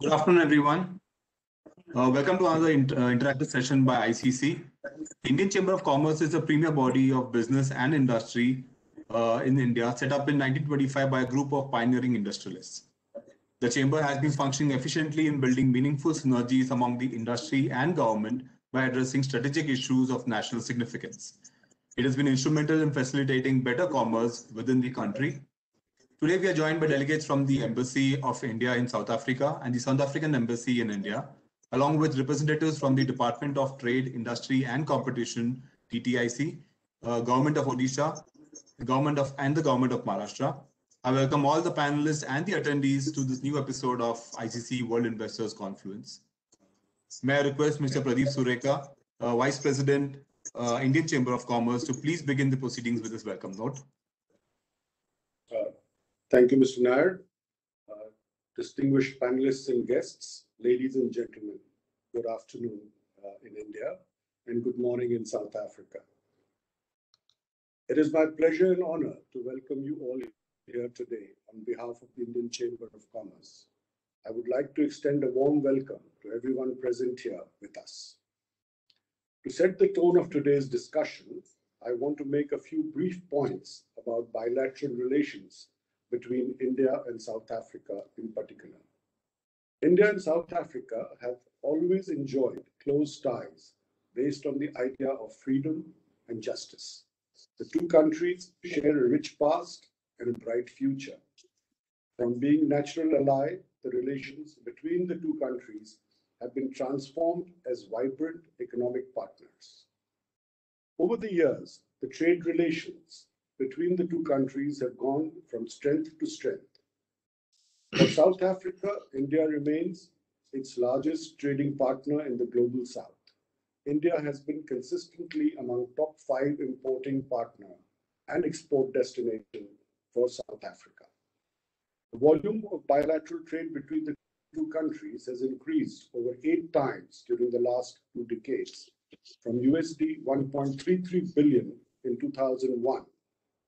Good afternoon, everyone. Welcome to another interactive session by ICC. Indian Chamber of Commerce is a premier body of business and industry in India, set up in 1925 by a group of pioneering industrialists. The Chamber has been functioning efficiently in building meaningful synergies among the industry and government by addressing strategic issues of national significance. It has been instrumental in facilitating better commerce within the country. Today, we are joined by delegates from the Embassy of India in South Africa and the South African Embassy in India, along with representatives from the Department of Trade, Industry and Competition, DTIC, Government of Odisha, the Government of Maharashtra. I welcome all the panelists and the attendees to this new episode of ICC World Investors Confluence. May I request Mr. Pradeep Sureka, Vice President, Indian Chamber of Commerce, to please begin the proceedings with his welcome note. Thank you, Mr. Nair. Distinguished panelists and guests, ladies and gentlemen, good afternoon in India and good morning in South Africa. It is my pleasure and honor to welcome you all here today on behalf of the Indian Chamber of Commerce. I would like to extend a warm welcome to everyone present here with us. To set the tone of today's discussion, I want to make a few brief points about bilateral relations between India and South Africa in particular. India and South Africa have always enjoyed close ties based on the idea of freedom and justice. The two countries share a rich past and a bright future. From being natural ally, the relations between the two countries have been transformed as vibrant economic partners. Over the years, the trade relations between the two countries have gone from strength to strength. For South Africa, India remains its largest trading partner in the global south. India has been consistently among top 5 importing partner and export destination for South Africa. The volume of bilateral trade between the two countries has increased over 8 times during the last 2 decades, from USD 1.33 billion in 2001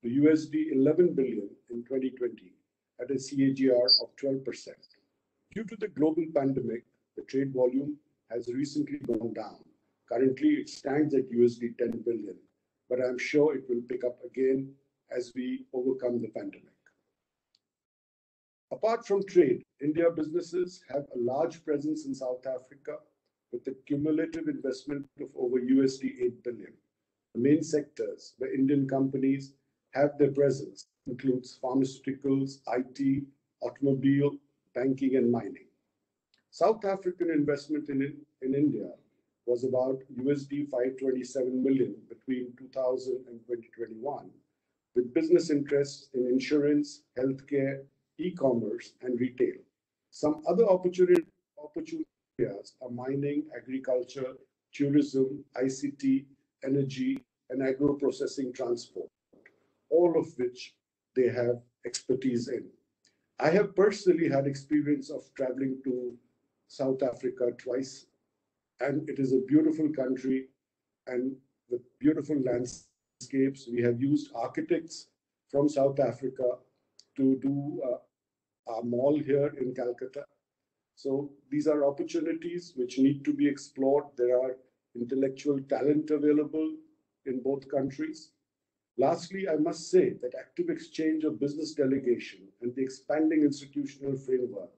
to USD 11 billion in 2020 at a CAGR of 12%. Due to the global pandemic, the trade volume has recently gone down. Currently, it stands at USD 10 billion, but I'm sure it will pick up again as we overcome the pandemic. Apart from trade, India businesses have a large presence in South Africa with a cumulative investment of over USD 8 billion. The main sectors where Indian companies have their presence includes pharmaceuticals, IT, automobile, banking, and mining. South African investment in India was about USD 527 million between 2000 and 2021, with business interests in insurance, healthcare, e-commerce, and retail. Some other opportunity areas are mining, agriculture, tourism, ICT, energy, and agro-processing transport, all of which they have expertise in. I have personally had experience of traveling to South Africa twice, and it is a beautiful country and with beautiful landscapes. We have used architects from South Africa to do our mall here in Calcutta. So these are opportunities which need to be explored. There are intellectual talent available in both countries. Lastly, I must say that active exchange of business delegation and the expanding institutional framework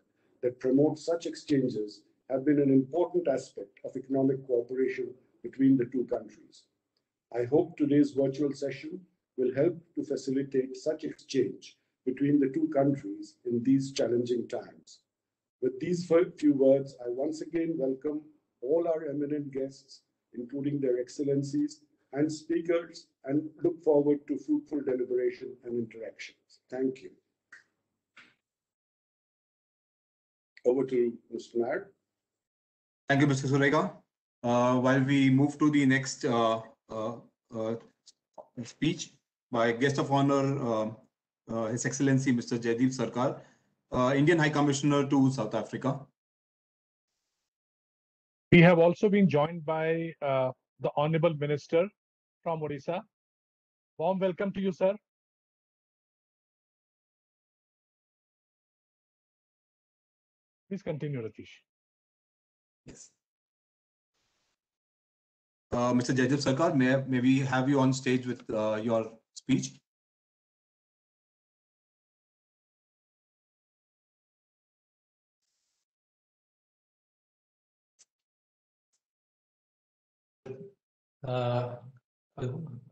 that promotes such exchanges have been an important aspect of economic cooperation between the two countries. I hope today's virtual session will help to facilitate such exchange between the two countries in these challenging times. With these few words, I once again welcome all our eminent guests, including their excellencies and speakers, and look forward to fruitful deliberation and interactions. Thank you. Over to Mr. Nair. Thank you, Mr. Sureka. While we move to the next speech by guest of honor, His Excellency Mr. Jaideep Sarkar, Indian High Commissioner to South Africa. We have also been joined by the Honorable Minister from Odisha. Warm welcome to you, sir. Please continue, Ratish. Yes. Mr. Jaideep Sarkar, may we have you on stage with your speech? A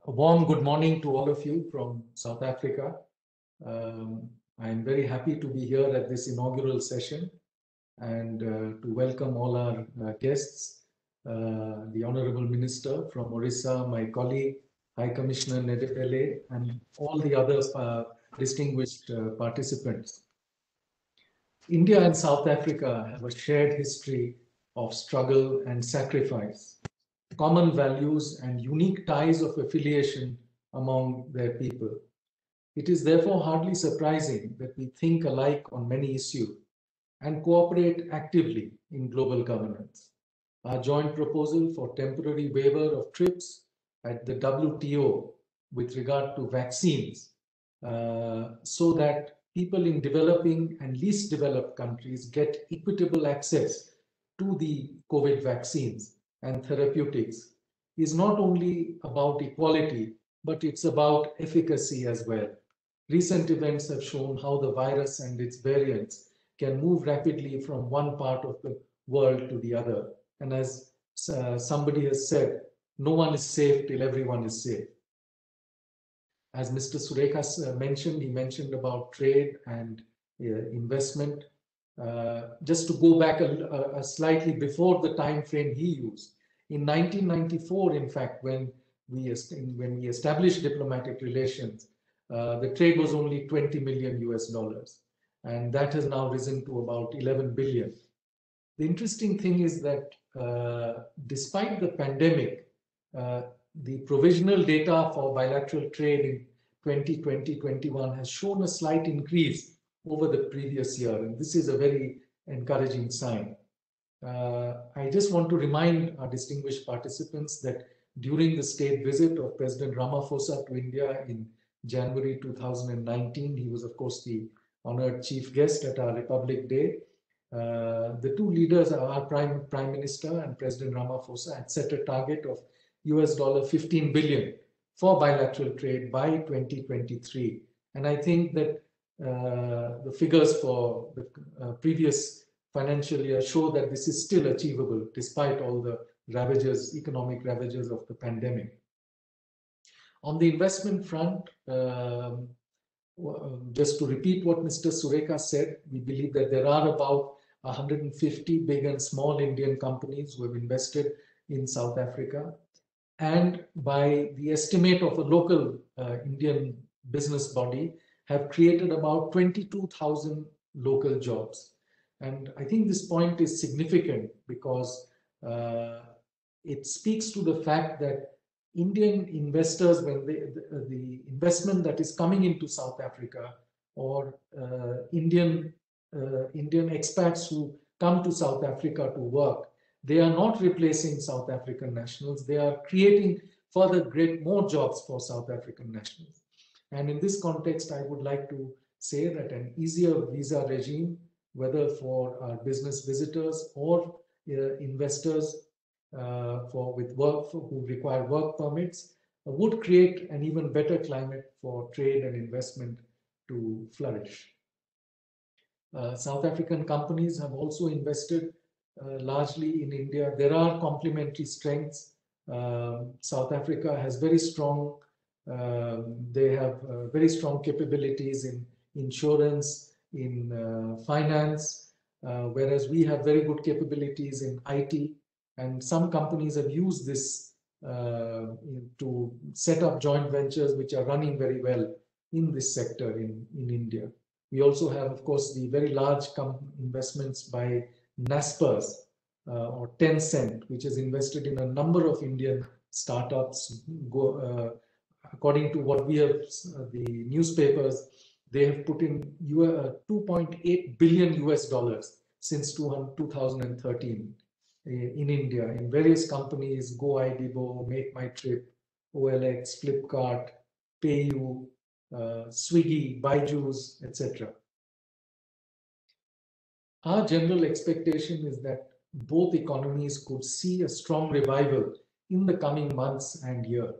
warm good morning to all of you from South Africa. I'm very happy to be here at this inaugural session and to welcome all our guests, the Honorable Minister from Orissa, my colleague, High Commissioner Ndebele, and all the other distinguished participants. India and South Africa have a shared history of struggle and sacrifice, common values and unique ties of affiliation among their people. It is therefore hardly surprising that we think alike on many issues and cooperate actively in global governance. Our joint proposal for temporary waiver of TRIPS at the WTO with regard to vaccines so that people in developing and least developed countries get equitable access to the COVID vaccines and therapeutics is not only about equality, but it's about efficacy as well. Recent events have shown how the virus and its variants can move rapidly from one part of the world to the other. And as somebody has said, no one is safe till everyone is safe. As Mr. Surekha mentioned, he mentioned about trade and investment. Just to go back a slightly before the time frame he used, in 1994, in fact, when we established diplomatic relations, the trade was only 20 million US dollars, and that has now risen to about 11 billion. The interesting thing is that despite the pandemic, the provisional data for bilateral trade in 2020-21 has shown a slight increase over the previous year, and this is a very encouraging sign. I just want to remind our distinguished participants that during the state visit of President Ramaphosa to India in January 2019, he was, of course, the honored chief guest at our Republic Day. The two leaders, our Prime Minister and President Ramaphosa, had set a target of US $15 billion for bilateral trade by 2023. And I think that the figures for the previous financial year show that this is still achievable despite all the ravages, economic ravages of the pandemic. On the investment front, just to repeat what Mr. Surekha said, we believe that there are about 150 big and small Indian companies who have invested in South Africa. And by the estimate of a local Indian business body, have created about 22,000 local jobs. And I think this point is significant because it speaks to the fact that Indian investors, when the investment that is coming into South Africa, or Indian expats who come to South Africa to work, they are not replacing South African nationals. They are creating further more jobs for South African nationals. And in this context, I would like to say that an easier visa regime, whether for our business visitors or investors who require work permits, would create an even better climate for trade and investment to flourish. South African companies have also invested largely in India. There are complementary strengths. South Africa has very strong, they have very strong capabilities in insurance, in finance, whereas we have very good capabilities in IT. And some companies have used this to set up joint ventures which are running very well in this sector in India. We also have, of course, the very large investments by Naspers or Tencent, which has invested in a number of Indian startups. According to what we have, the newspapers, they have put in 2.8 billion US dollars since 2013 in India, in various companies: GoIDibo, Make My Trip, OLX, Flipkart, PayU, Swiggy, Byju's, etc. Our general expectation is that both economies could see a strong revival in the coming months and year.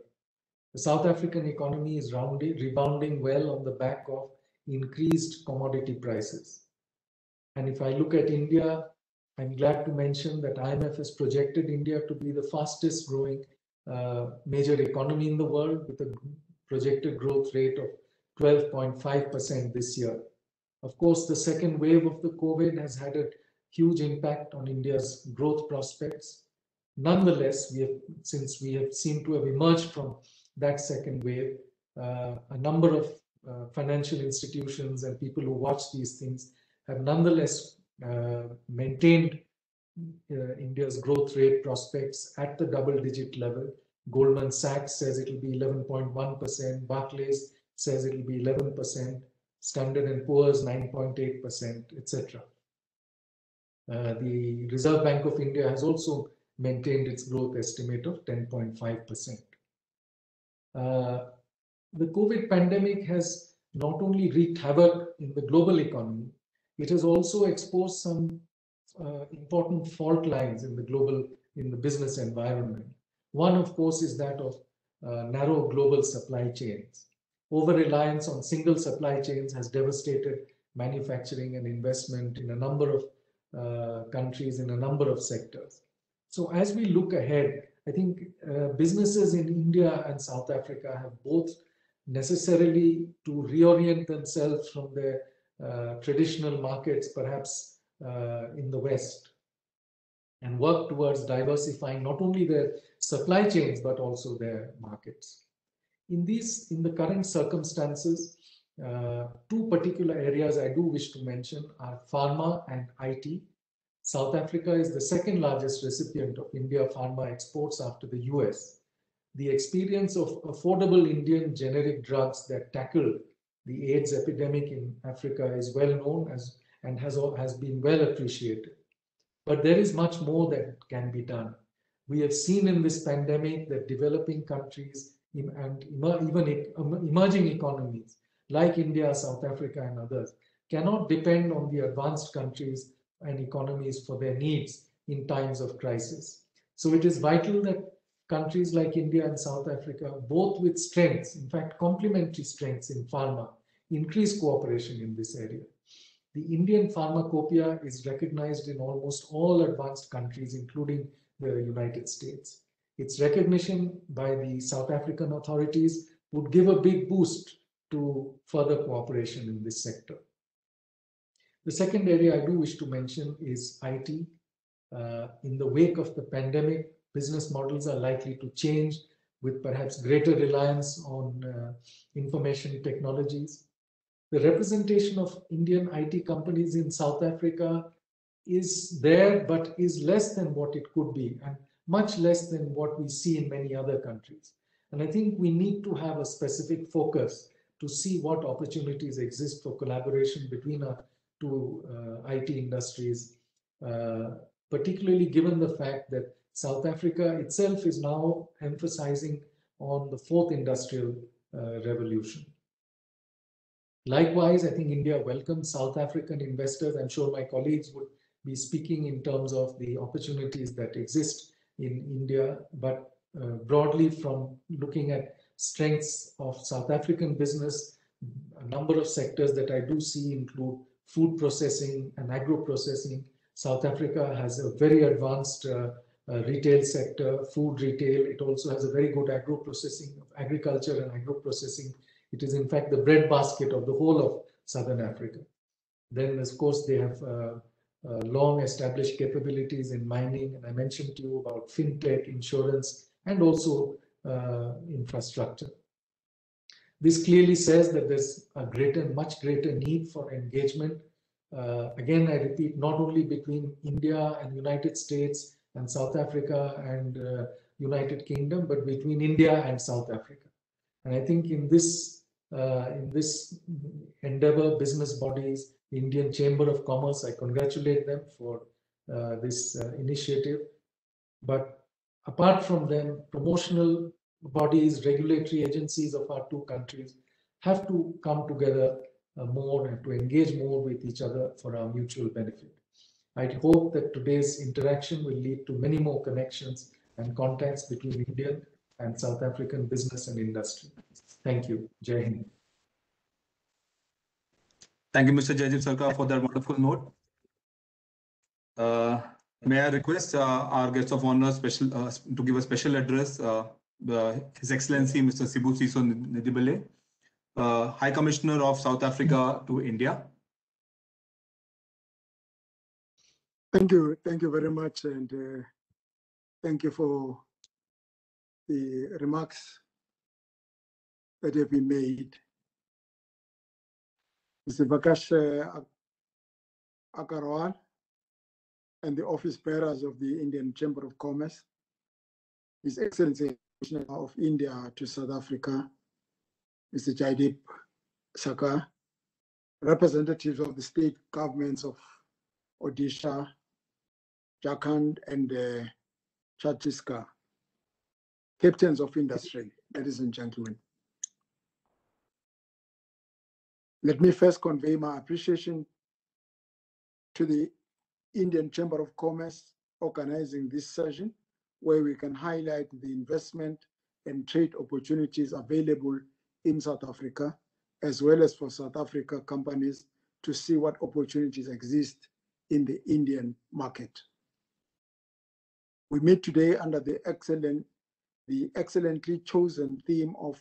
The South African economy is rebounding well on the back of increased commodity prices. And if I look at India, I'm glad to mention that IMF has projected India to be the fastest growing major economy in the world, with a projected growth rate of 12.5% this year. Of course, the second wave of the COVID has had a huge impact on India's growth prospects. Nonetheless, since we have seemed to have emerged from that second wave, a number of financial institutions and people who watch these things have nonetheless maintained India's growth rate prospects at the double-digit level. Goldman Sachs says it will be 11.1%, Barclays says it will be 11%, Standard & Poor's 9.8%, etc. The Reserve Bank of India has also maintained its growth estimate of 10.5%. The COVID pandemic has not only wreaked havoc in the global economy, it has also exposed some important fault lines in the business environment. One, of course, is that of narrow global supply chains. Over-reliance on single supply chains has devastated manufacturing and investment in a number of countries, in a number of sectors. So as we look ahead, I think businesses in India and South Africa have both necessarily to reorient themselves from their traditional markets, perhaps in the West, and work towards diversifying not only their supply chains, but also their markets. In the current circumstances, two particular areas I do wish to mention are pharma and IT. South Africa is the second largest recipient of India pharma exports after the US. The experience of affordable Indian generic drugs that tackle the AIDS epidemic in Africa is well known and has been well appreciated. But there is much more that can be done. We have seen in this pandemic that developing countries and even emerging economies like India, South Africa, and others cannot depend on the advanced countries and economies for their needs in times of crisis. So it is vital that countries like India and South Africa, both with strengths, in fact, complementary strengths in pharma, increase cooperation in this area. The Indian pharmacopoeia is recognized in almost all advanced countries, including the United States. Its recognition by the South African authorities would give a big boost to further cooperation in this sector. The second area I do wish to mention is IT. In the wake of the pandemic, business models are likely to change with perhaps greater reliance on information technologies. The representation of Indian IT companies in South Africa is there, but is less than what it could be, and much less than what we see in many other countries. And I think we need to have a specific focus to see what opportunities exist for collaboration between our two IT industries, particularly given the fact that South Africa itself is now emphasizing on the fourth industrial revolution. Likewise, I think India welcomes South African investors. I'm sure my colleagues would be speaking in terms of the opportunities that exist in India, but broadly from looking at strengths of South African business, a number of sectors that I do see include food processing and agro-processing. South Africa has a very advanced retail sector, food retail. It also has a very good agro-processing, agriculture and agro-processing. It is in fact the breadbasket of the whole of Southern Africa. Then, of course, they have long established capabilities in mining, and I mentioned to you about fintech, insurance, and also infrastructure. This clearly says that there's a much greater need for engagement. Again, I repeat, not only between India and United States and South Africa and United Kingdom, but between India and South Africa. And I think in this endeavor, business bodies, the Indian Chamber of Commerce, I congratulate them for this initiative. But apart from them, promotional bodies, regulatory agencies of our two countries have to come together more and to engage more with each other for our mutual benefit. I hope that today's interaction will lead to many more connections and contacts between Indian and South African business and industry. Thank you. Jai Hind. Thank you, Mr. Jaideep Sarkar, for that wonderful note. May I request our guest of honor to give a special address, His Excellency Mr. Sibusiso Ndebele, High Commissioner of South Africa to India. Thank you very much, and thank you for the remarks that have been made. Mr. Vakash Agarwal and the office bearers of the Indian Chamber of Commerce, His Excellency Commissioner of India to South Africa, Mr. Jaideep Sarkar, representatives of the state governments of Odisha, Jharkhand, and Chhattisgarh, captains of industry, ladies and gentlemen. Let me first convey my appreciation to the Indian Chamber of Commerce organizing this session, where we can highlight the investment and trade opportunities available in South Africa, as well as for South Africa companies to see what opportunities exist in the Indian market. We meet today under the excellently chosen theme of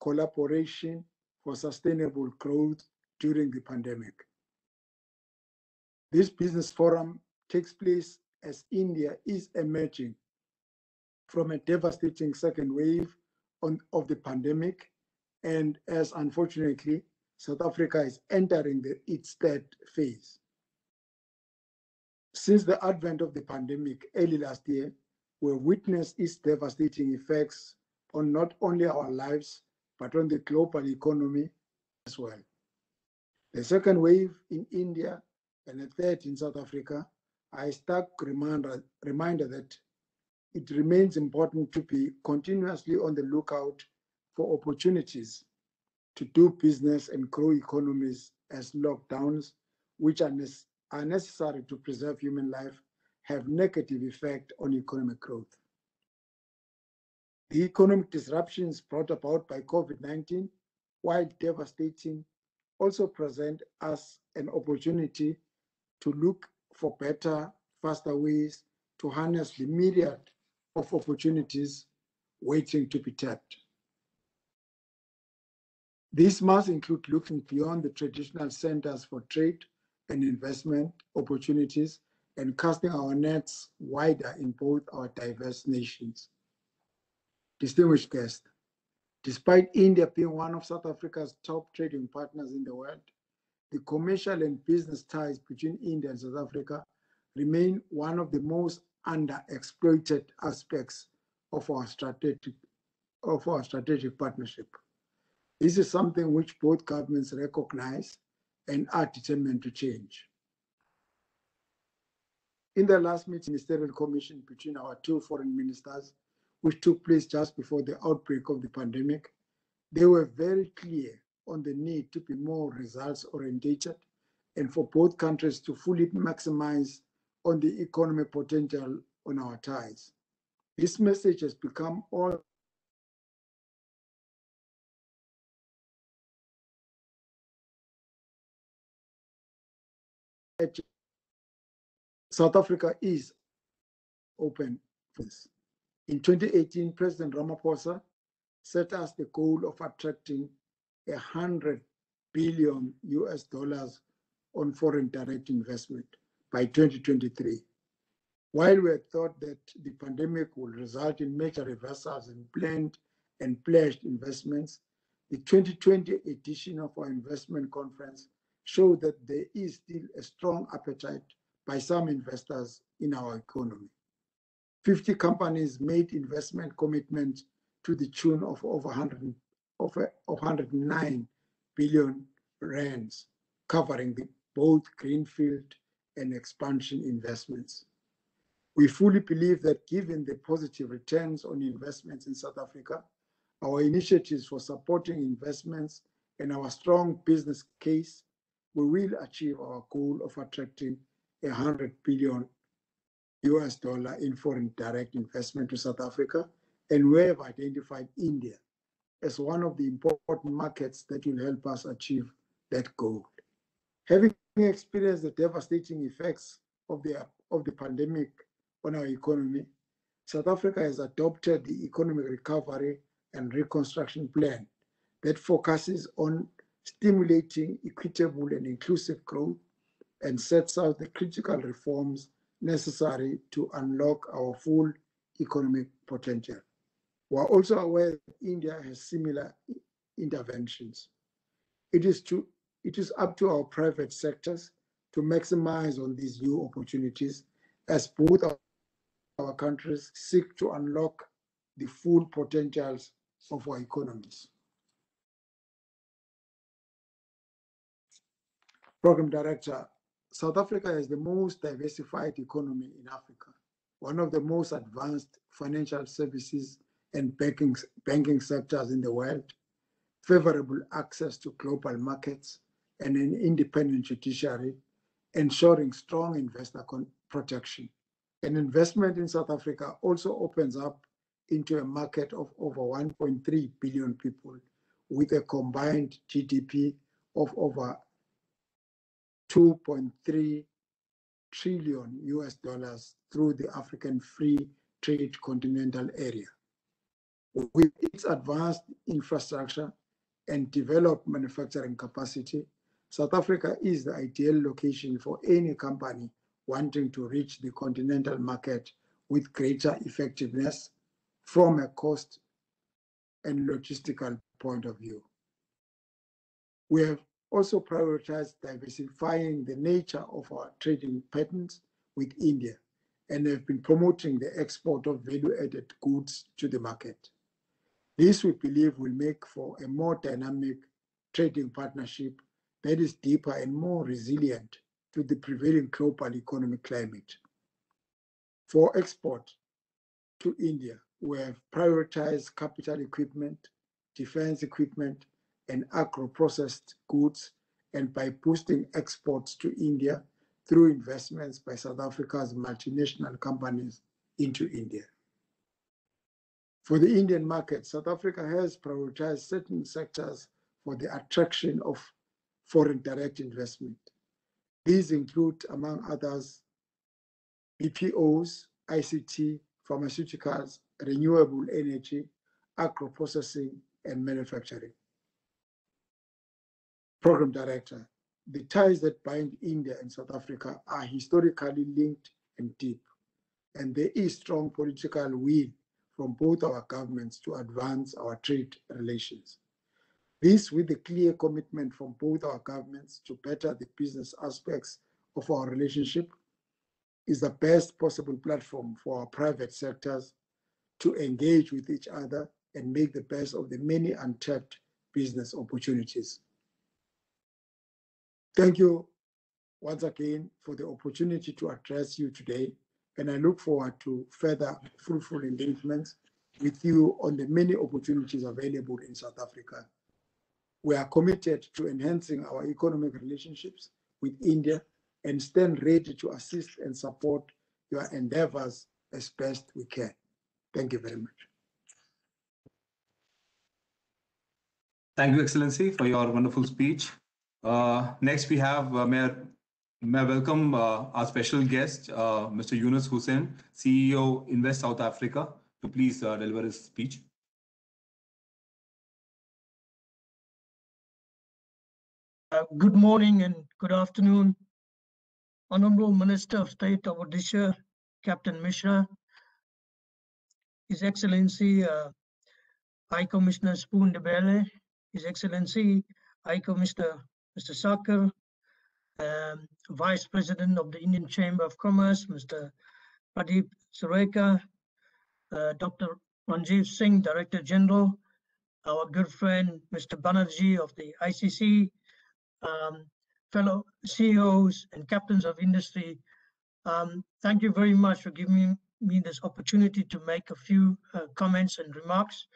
collaboration for sustainable growth during the pandemic. This business forum takes place as India is emerging from a devastating second wave of the pandemic, and as unfortunately, South Africa is entering its third phase. Since the advent of the pandemic early last year, we witnessed its devastating effects on not only our lives, but on the global economy as well. The second wave in India and the third in South Africa are a stark reminder that it remains important to be continuously on the lookout for opportunities to do business and grow economies, as lockdowns, which are necessary to preserve human life, have negative effect on economic growth. The economic disruptions brought about by COVID-19, while devastating, also present us an opportunity to look for better, faster ways to harness the myriad of opportunities waiting to be tapped. This must include looking beyond the traditional centers for trade and investment opportunities and casting our nets wider in both our diverse nations. Distinguished guests, despite India being one of South Africa's top trading partners in the world, the commercial and business ties between India and South Africa remain one of the most underexploited aspects of our strategic partnership. This is something which both governments recognize and are determined to change. In the last ministerial commission between our two foreign ministers, which took place just before the outbreak of the pandemic, they were very clear on the need to be more results-oriented and for both countries to fully maximize on the economic potential on our ties. This message has become all South Africa is open for this. In 2018, President Ramaphosa set us the goal of attracting $100 billion on foreign direct investment by 2023. While we had thought that the pandemic would result in major reversals in planned and pledged investments, the 2020 edition of our investment conference showed that there is still a strong appetite by some investors in our economy. 50 companies made investment commitments to the tune of over 109 billion rands, covering both greenfield and expansion investments. We fully believe that given the positive returns on investments in South Africa, our initiatives for supporting investments, and our strong business case, we will achieve our goal of attracting $100 billion in foreign direct investment to South Africa, and we have identified India as one of the important markets that will help us achieve that goal. Having experienced the devastating effects of the pandemic on our economy, South Africa has adopted the Economic Recovery and Reconstruction Plan that focuses on stimulating equitable and inclusive growth and sets out the critical reforms necessary to unlock our full economic potential. We are also aware that India has similar interventions. It is up to our private sectors to maximize on these new opportunities as both our countries seek to unlock the full potentials of our economies. Program Director, South Africa has the most diversified economy in Africa, one of the most advanced financial services and banking sectors in the world, favorable access to global markets, and an independent judiciary, ensuring strong investor protection. An investment in South Africa also opens up into a market of over 1.3 billion people with a combined GDP of over $2.3 trillion through the African Free Trade Continental Area. With its advanced infrastructure and developed manufacturing capacity, South Africa is the ideal location for any company wanting to reach the continental market with greater effectiveness from a cost and logistical point of view. We have also prioritized diversifying the nature of our trading patterns with India and have been promoting the export of value-added goods to the market. This, we believe, will make for a more dynamic trading partnership that is deeper and more resilient to the prevailing global economic climate. For export to India, we have prioritized capital equipment, defense equipment, and agro-processed goods, and by boosting exports to India through investments by South Africa's multinational companies into India. For the Indian market, South Africa has prioritized certain sectors for the attraction of foreign direct investment. These include, among others, BPOs, ICT, pharmaceuticals, renewable energy, agro-processing, and manufacturing. Program Director, the ties that bind India and South Africa are historically linked and deep, and there is strong political will from both our governments to advance our trade relations. This, with the clear commitment from both our governments to better the business aspects of our relationship, is the best possible platform for our private sectors to engage with each other and make the best of the many untapped business opportunities. Thank you once again for the opportunity to address you today, and I look forward to further fruitful engagements with you on the many opportunities available in South Africa. We are committed to enhancing our economic relationships with India and stand ready to assist and support your endeavors as best we can. Thank you very much. Thank you, Excellency, for your wonderful speech. Next, we have, may I welcome our special guest, Mr. Yunus Hoosen, CEO, Invest South Africa, to please deliver his speech. Good morning and good afternoon, Honorable Minister of State of Odisha, Captain Mishra, His Excellency High Commissioner Sibusiso Ndebele, His Excellency High Commissioner Mr. Sarkar, Vice President of the Indian Chamber of Commerce, Mr. Jaideep Sarkar, Dr. Ranjiv Singh, Director General, our good friend Mr. Banerjee of the ICC, fellow CEOs and captains of industry. Thank you very much for giving me this opportunity to make a few comments and remarks.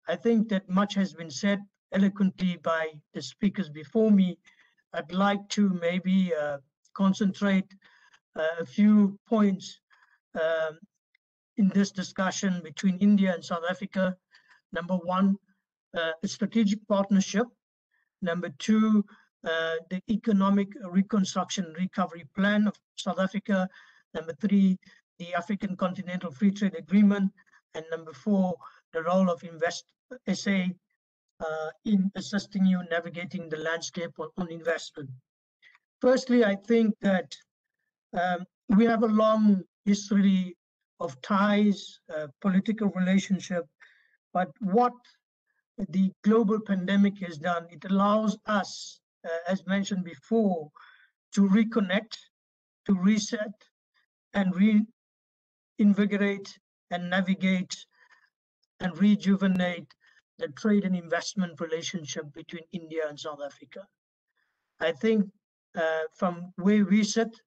I think that much has been said eloquently by the speakers before me. I'd like to maybe concentrate a few points in this discussion between India and South Africa. Number one, a strategic partnership. Number two, the economic reconstruction recovery plan of South Africa. Number three, the African Continental Free Trade Agreement. And number four, the role of Invest SA in assisting you navigating the landscape on investment. Firstly, I think that we have a long history of ties, political relationship, but what the global pandemic has done, it allows us, as mentioned before, to reconnect, to reset, and reinvigorate and navigate and rejuvenate the trade and investment relationship between India and South Africa. I think from where we sit,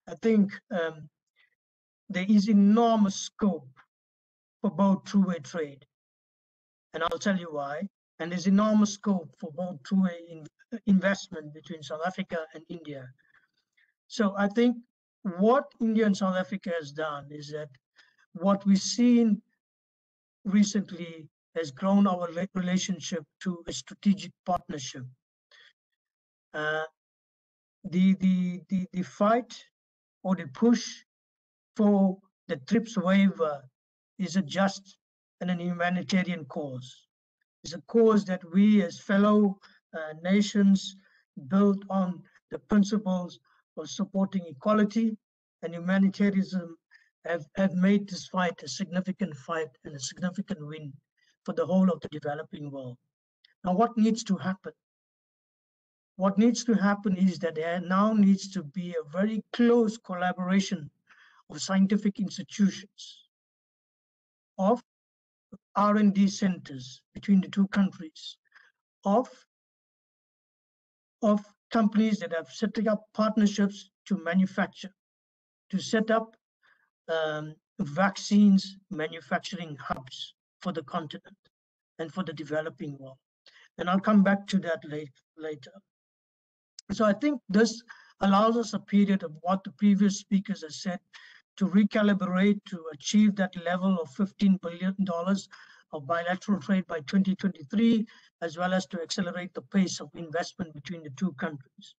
I think there is enormous scope for both two-way trade. And I'll tell you why. And there's enormous scope for both two-way investment between South Africa and India. So I think what India and South Africa has done is that what we've seen recently has grown our relationship to a strategic partnership. The fight or the push for the TRIPS waiver is a just and an humanitarian cause. It's a cause that we as fellow nations built on the principles of supporting equality and humanitarianism have made this fight a significant fight and a significant win for the whole of the developing world. Now, what needs to happen? What needs to happen is that there now needs to be a very close collaboration of scientific institutions, of R&D centers between the two countries, of companies that have set up partnerships to manufacture, to set up vaccines manufacturing hubs for the continent and for the developing world. And I'll come back to that later. So I think this allows us a period of what the previous speakers have said to recalibrate, to achieve that level of $15 billion of bilateral trade by 2023, as well as to accelerate the pace of investment between the two countries.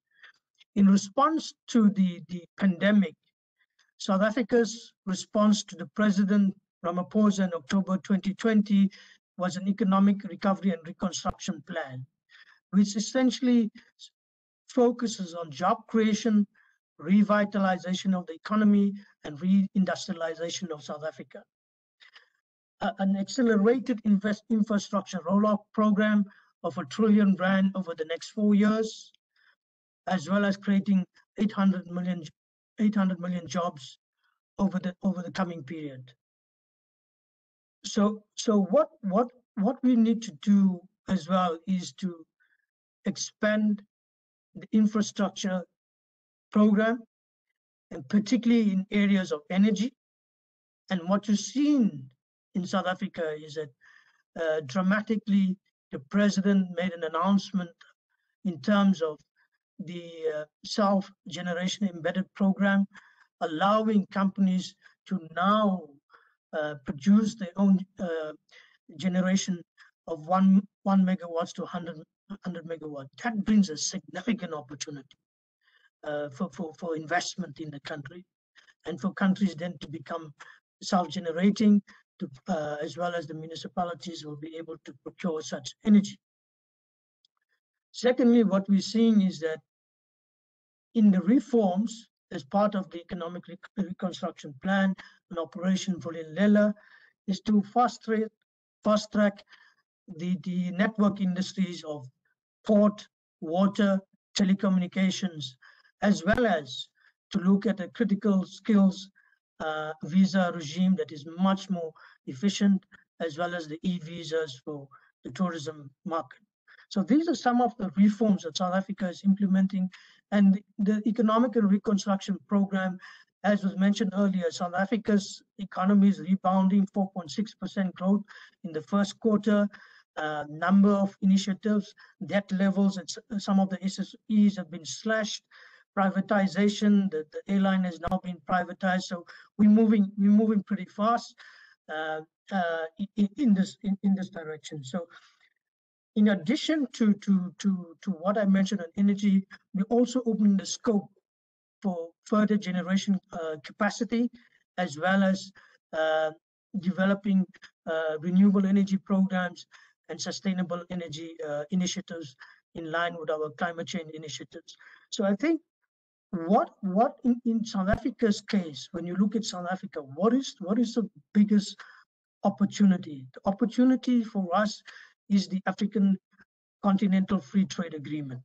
In response to the pandemic, South Africa's response to the President Ramaphosa in October 2020 was an economic recovery and reconstruction plan, which essentially focuses on job creation, revitalization of the economy, and reindustrialization of South Africa. An accelerated infrastructure rollout program of R1 trillion over the next 4 years, as well as creating 800 million jobs over the coming period. So what we need to do as well is to expand the infrastructure program, and particularly in areas of energy. And what you've seen in South Africa is that dramatically the president made an announcement in terms of the self-generation embedded program, allowing companies to now produce their own generation of 1 megawatts to 100 megawatts. That brings a significant opportunity for investment in the country, and for countries then to become self-generating, as well as the municipalities will be able to procure such energy. Secondly, what we're seeing is that in the reforms, as part of the economic reconstruction plan and Operation Vulindlela, is to fast track the network industries of port, water, telecommunications, as well as to look at a critical skills visa regime that is much more efficient, as well as the e-visas for the tourism market. So these are some of the reforms that South Africa is implementing, and the economic and reconstruction program, as was mentioned earlier, South Africa's economy is rebounding, 4.6% growth in the first quarter. Number of initiatives, debt levels, and some of the SSEs have been slashed. privatization. The airline has now been privatized, so we're moving pretty fast in this direction. So, in addition to what I mentioned on energy, we also open the scope for further generation capacity, as well as developing renewable energy programs and sustainable energy initiatives in line with our climate change initiatives. So I think what in South Africa's case, when you look at South Africa, what is the biggest opportunity? The opportunity for us is the African Continental Free Trade Agreement.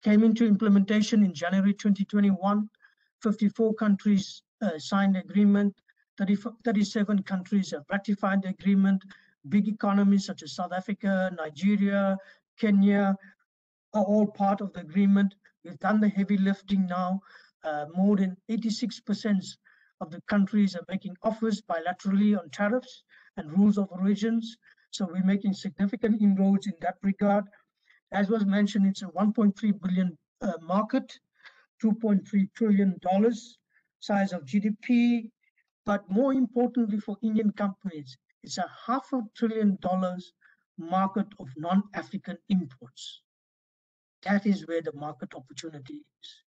Came into implementation in January 2021. 54 countries signed the agreement. 37 countries have ratified the agreement. Big economies such as South Africa, Nigeria, Kenya are all part of the agreement. We've done the heavy lifting now. More than 86% of the countries are making offers bilaterally on tariffs and rules of origins. So we're making significant inroads in that regard. As was mentioned, it's a 1.3 billion market, $2.3 trillion size of GDP. But more importantly for Indian companies, it's a $500 billion market of non-African imports. That is where the market opportunity is.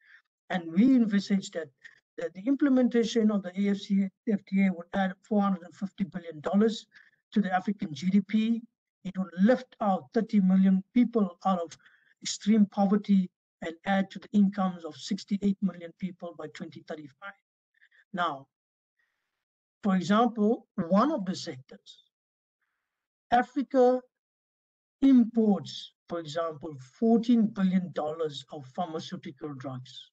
And we envisage that the implementation of the AfCFTA would add $450 billion to the African GDP. It will lift out 30 million people out of extreme poverty and add to the incomes of 68 million people by 2035. Now, for example, one of the sectors, Africa imports, for example, $14 billion of pharmaceutical drugs.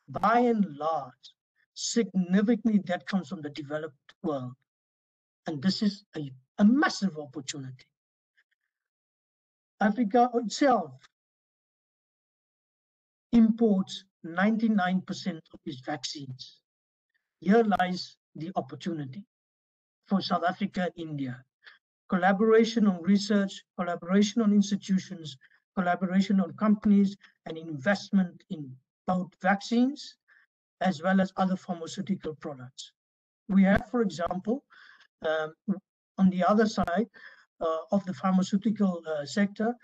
By and large, significantly that comes from the developed world. And this is a massive opportunity. Africa itself imports 99% of its vaccines. Here lies the opportunity for South Africa and India. Collaboration on research, collaboration on institutions, collaboration on companies, and investment in both vaccines as well as other pharmaceutical products. We have, for example, on the other side of the pharmaceutical sector,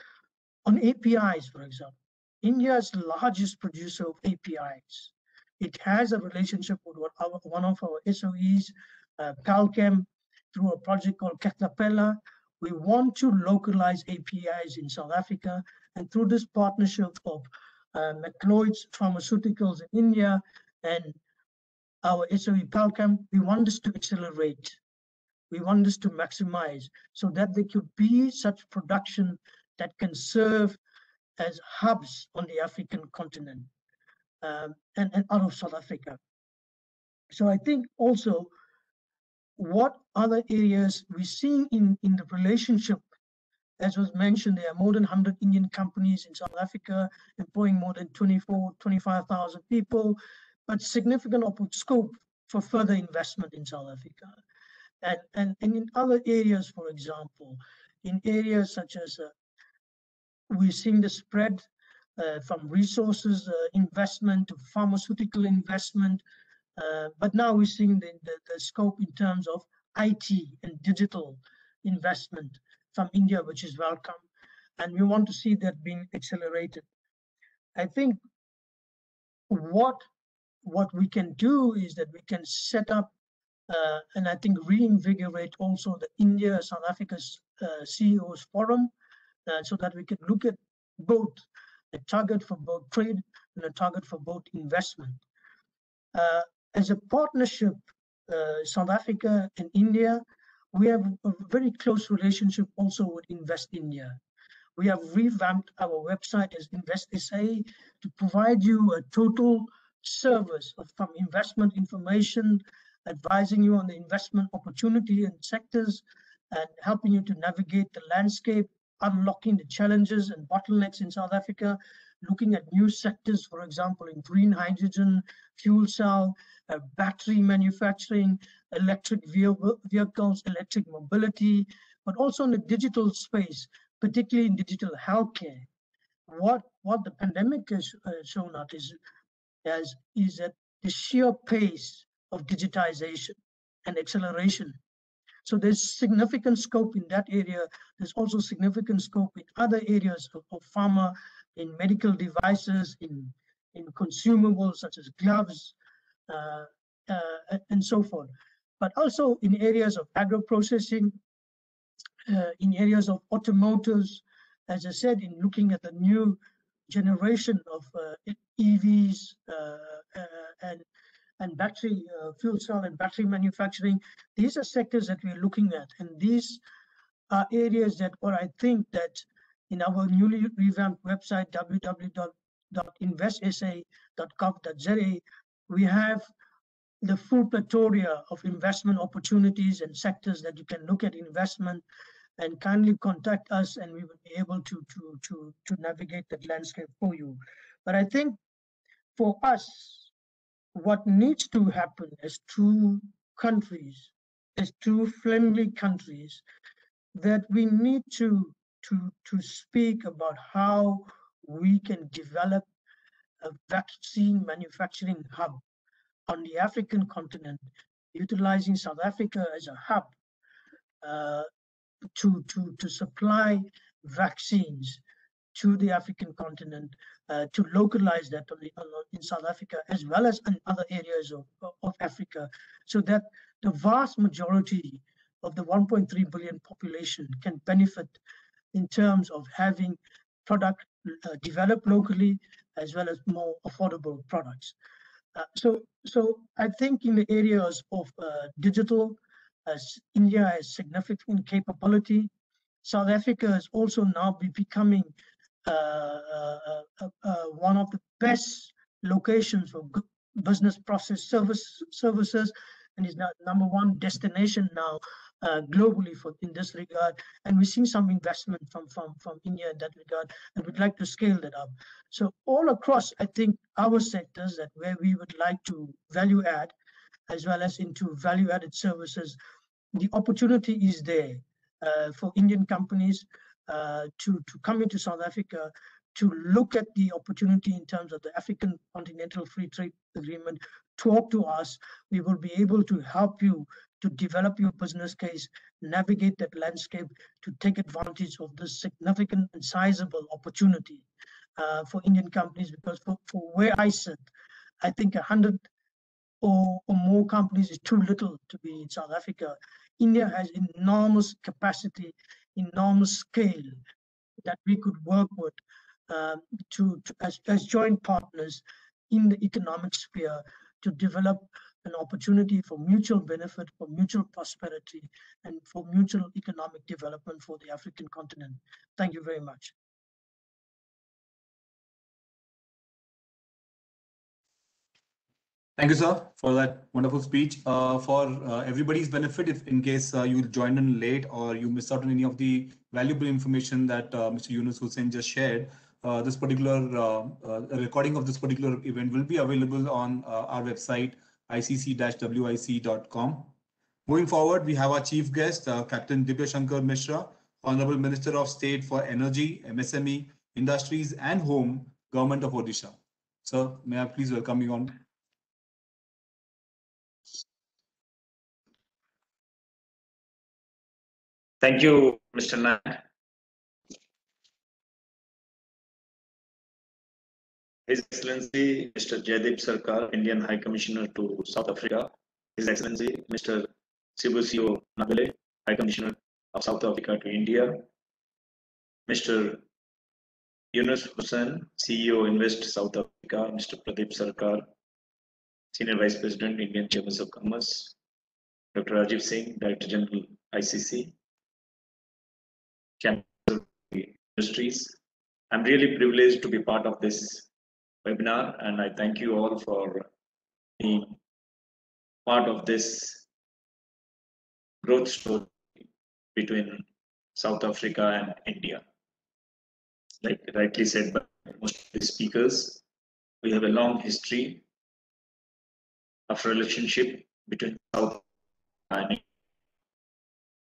on APIs, for example. India is the largest producer of APIs. It has a relationship with one of our SOEs, Calchem, through a project called Caterpillar. We want to localize APIs in South Africa, and through this partnership of McLeod's Pharmaceuticals in India and our SOE Calchem, we want this to accelerate. We want this to maximize so that there could be such production that can serve as hubs on the African continent and out of South Africa. So I think also what other areas we're seeing in the relationship, as was mentioned, there are more than 100 Indian companies in South Africa employing more than 25,000 people, but significant scope for further investment in South Africa. And in other areas, for example, in areas such as we're seeing the spread from resources investment to pharmaceutical investment, but now we're seeing the scope in terms of IT and digital investment from India, which is welcome. And we want to see that being accelerated. I think what we can do is that we can set up and I think reinvigorate also the India-South Africa's CEOs Forum so that we can look at both a target for both trade and a target for both investment. As a partnership, South Africa and India, we have a very close relationship also with Invest India. We have revamped our website as Invest SA to provide you a total service from investment information, advising you on the investment opportunity and sectors, and helping you to navigate the landscape, unlocking the challenges and bottlenecks in South Africa, looking at new sectors, for example, in green hydrogen, fuel cell, battery manufacturing, electric vehicles, electric mobility, but also in the digital space, particularly in digital healthcare. what the pandemic has shown us is that the sheer pace of digitization and acceleration. So there's significant scope in that area. There's also significant scope in other areas of pharma, in medical devices, in consumables such as gloves, and so forth. But also in areas of agro-processing, in areas of automotives, as I said, in looking at the new generation of EVs and battery fuel cell and battery manufacturing. These are sectors that we're looking at, and these are areas that, or I think that in our newly revamped website, www.investsa.gov.za, we have the full plethora of investment opportunities and sectors that you can look at investment, and kindly contact us and we will be able to navigate that landscape for you. But I think for us, what needs to happen as two countries, as two friendly countries, that we need to speak about how we can develop a vaccine manufacturing hub on the African continent, utilizing South Africa as a hub to supply vaccines to the African continent, to localize that in South Africa as well as in other areas of Africa, so that the vast majority of the 1.3 billion population can benefit in terms of having product developed locally as well as more affordable products. So I think in the areas of digital, as India has significant capability, South Africa is also now becoming one of the best locations for business process services, and is now #1 destination now globally in this regard. And we're seeing some investment from India in that regard, and we'd like to scale that up. So all across, I think our sectors that where we would like to value add, as well as into value added services, the opportunity is there for Indian companies to come into South Africa, to look at the opportunity in terms of the African Continental Free Trade Agreement, talk to us. We will be able to help you to develop your business case, navigate that landscape, to take advantage of this significant and sizable opportunity for Indian companies. Because for where I sit, I think 100 or more companies is too little to be in South Africa. India has enormous capacity, enormous scale that we could work with as joint partners in the economic sphere to develop an opportunity for mutual benefit, for mutual prosperity, and for mutual economic development for the African continent. Thank you very much. Thank you, sir, for that wonderful speech. For everybody's benefit, if in case you joined in late or you missed out on any of the valuable information that Mr. Yunus Hoosen just shared, this particular recording of this particular event will be available on our website, icc-wic.com. Moving forward, we have our chief guest, Captain Dibya Shankar Mishra, Honorable Minister of State for Energy, MSME, Industries and Home, Government of Odisha. Sir, may I please welcome you on? Thank you, Mr. Nath. His Excellency, Mr. Jaideep Sarkar, Indian High Commissioner to South Africa. His Excellency, Mr. Sibusiso Ndebele, High Commissioner of South Africa to India. Mr. Yunus Hoosen, CEO Invest South Africa. Mr. Pratap Sarkar, Senior Vice President, Indian Chambers of Commerce. Dr. Rajiv Singh, Director General, ICC. Capt Industries. I'm really privileged to be part of this webinar, and I thank you all for being part of this growth story between South Africa and India. Like rightly said by most of the speakers, we have a long history of relationship between South and India.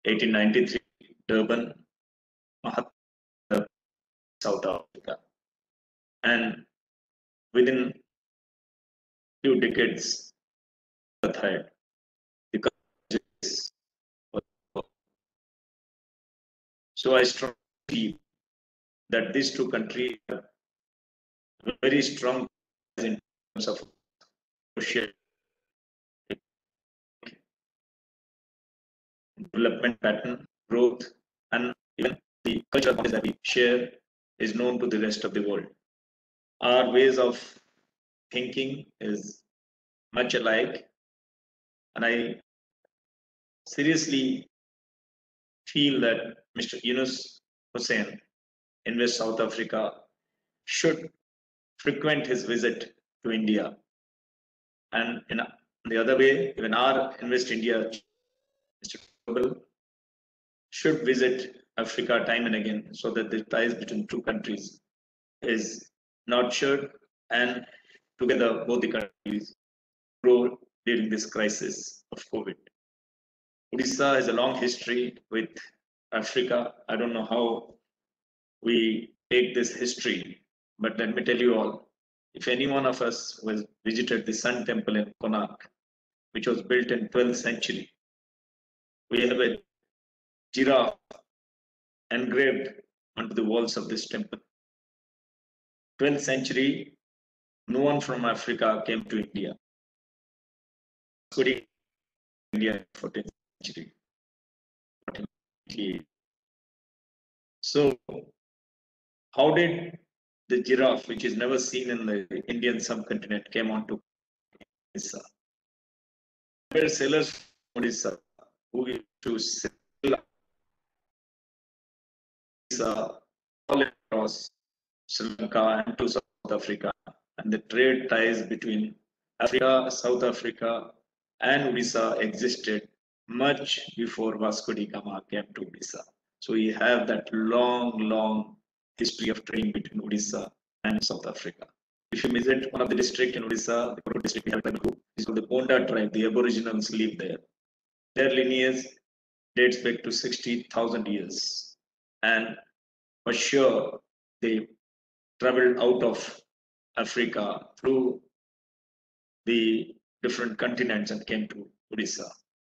1893, Durban, South Africa. and within few decades, the third. So I strongly believe that these two countries are very strong in terms of social development pattern, growth, and even the cultural bonds that we share is known to the rest of the world. Our ways of thinking is much alike, and I seriously feel that Mr. Yunus Hoosen in West South Africa should frequent his visit to India. And in the other way, even our Invest India Mr. Global should visit Africa time and again so that the ties between two countries is nurtured and together both the countries grow during this crisis of COVID. Odisha has a long history with Africa. I don't know how we take this history, but let me tell you all, if any one of us was visited the Sun Temple in Konark, which was built in 12th century, we have a giraffe engraved onto the walls of this temple. 12th century, no one from Africa came to India. Including India in 14th century. 1488. So, how did the giraffe, which is never seen in the Indian subcontinent, came onto Odisha? There were sailors from Odisha who used to sail all across Sri Lanka and to South Africa, and the trade ties between Africa, South Africa, and Odisha existed much before Vasco da Gama came to Odisha. So we have that long history of trading between Odisha and South Africa. If you visit one of the districts in Odisha, the Koru district, we have a tribal group. It's called the Ponda tribe. The Aboriginals live there. Their lineage dates back to 60,000 years, and for sure they traveled out of Africa through the different continents and came to Odisha.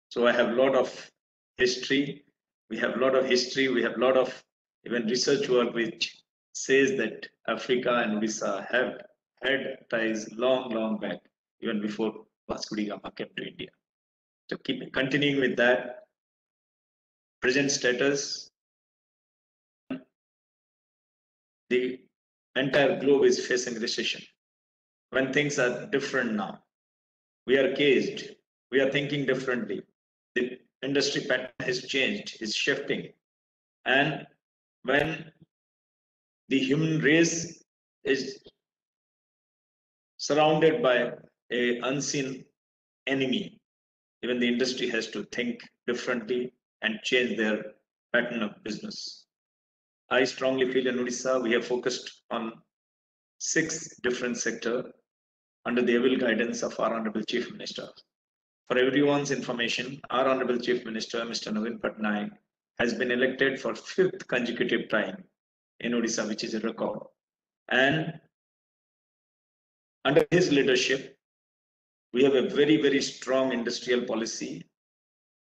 So I have a lot of history. We have a lot of history. We have a lot of even research work which says that Africa and Odisha have had ties long back, even before Vasco da Gama came to India. So continuing with that, present status, the entire globe is facing recession. When things are different now, we are caged, we are thinking differently. The industry pattern has changed, is shifting. And when the human race is surrounded by an unseen enemy, even the industry has to think differently and change their pattern of business. I strongly feel in Odisha, we have focused on 6 different sectors under the able guidance of our Honorable Chief Minister. For everyone's information, our Honorable Chief Minister, Mr. Naveen Patnaik, has been elected for 5th consecutive time in Odisha, which is a record. And under his leadership, we have a very strong industrial policy,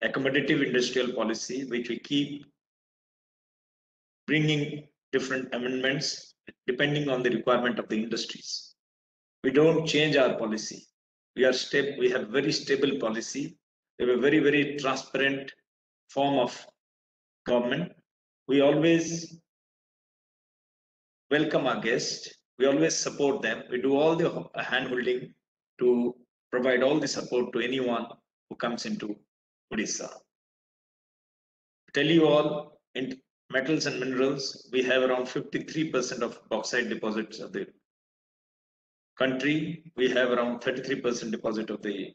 accommodative industrial policy, which we keep bringing different amendments depending on the requirement of the industries. We don't change our policy. We have very stable policy. We have a very transparent form of government. We always welcome our guests. We always support them. We do all the hand-holding to provide all the support to anyone who comes into Odisha. Tell you all, in metals and minerals, we have around 53% of bauxite deposits of the country. We have around 33% deposit of the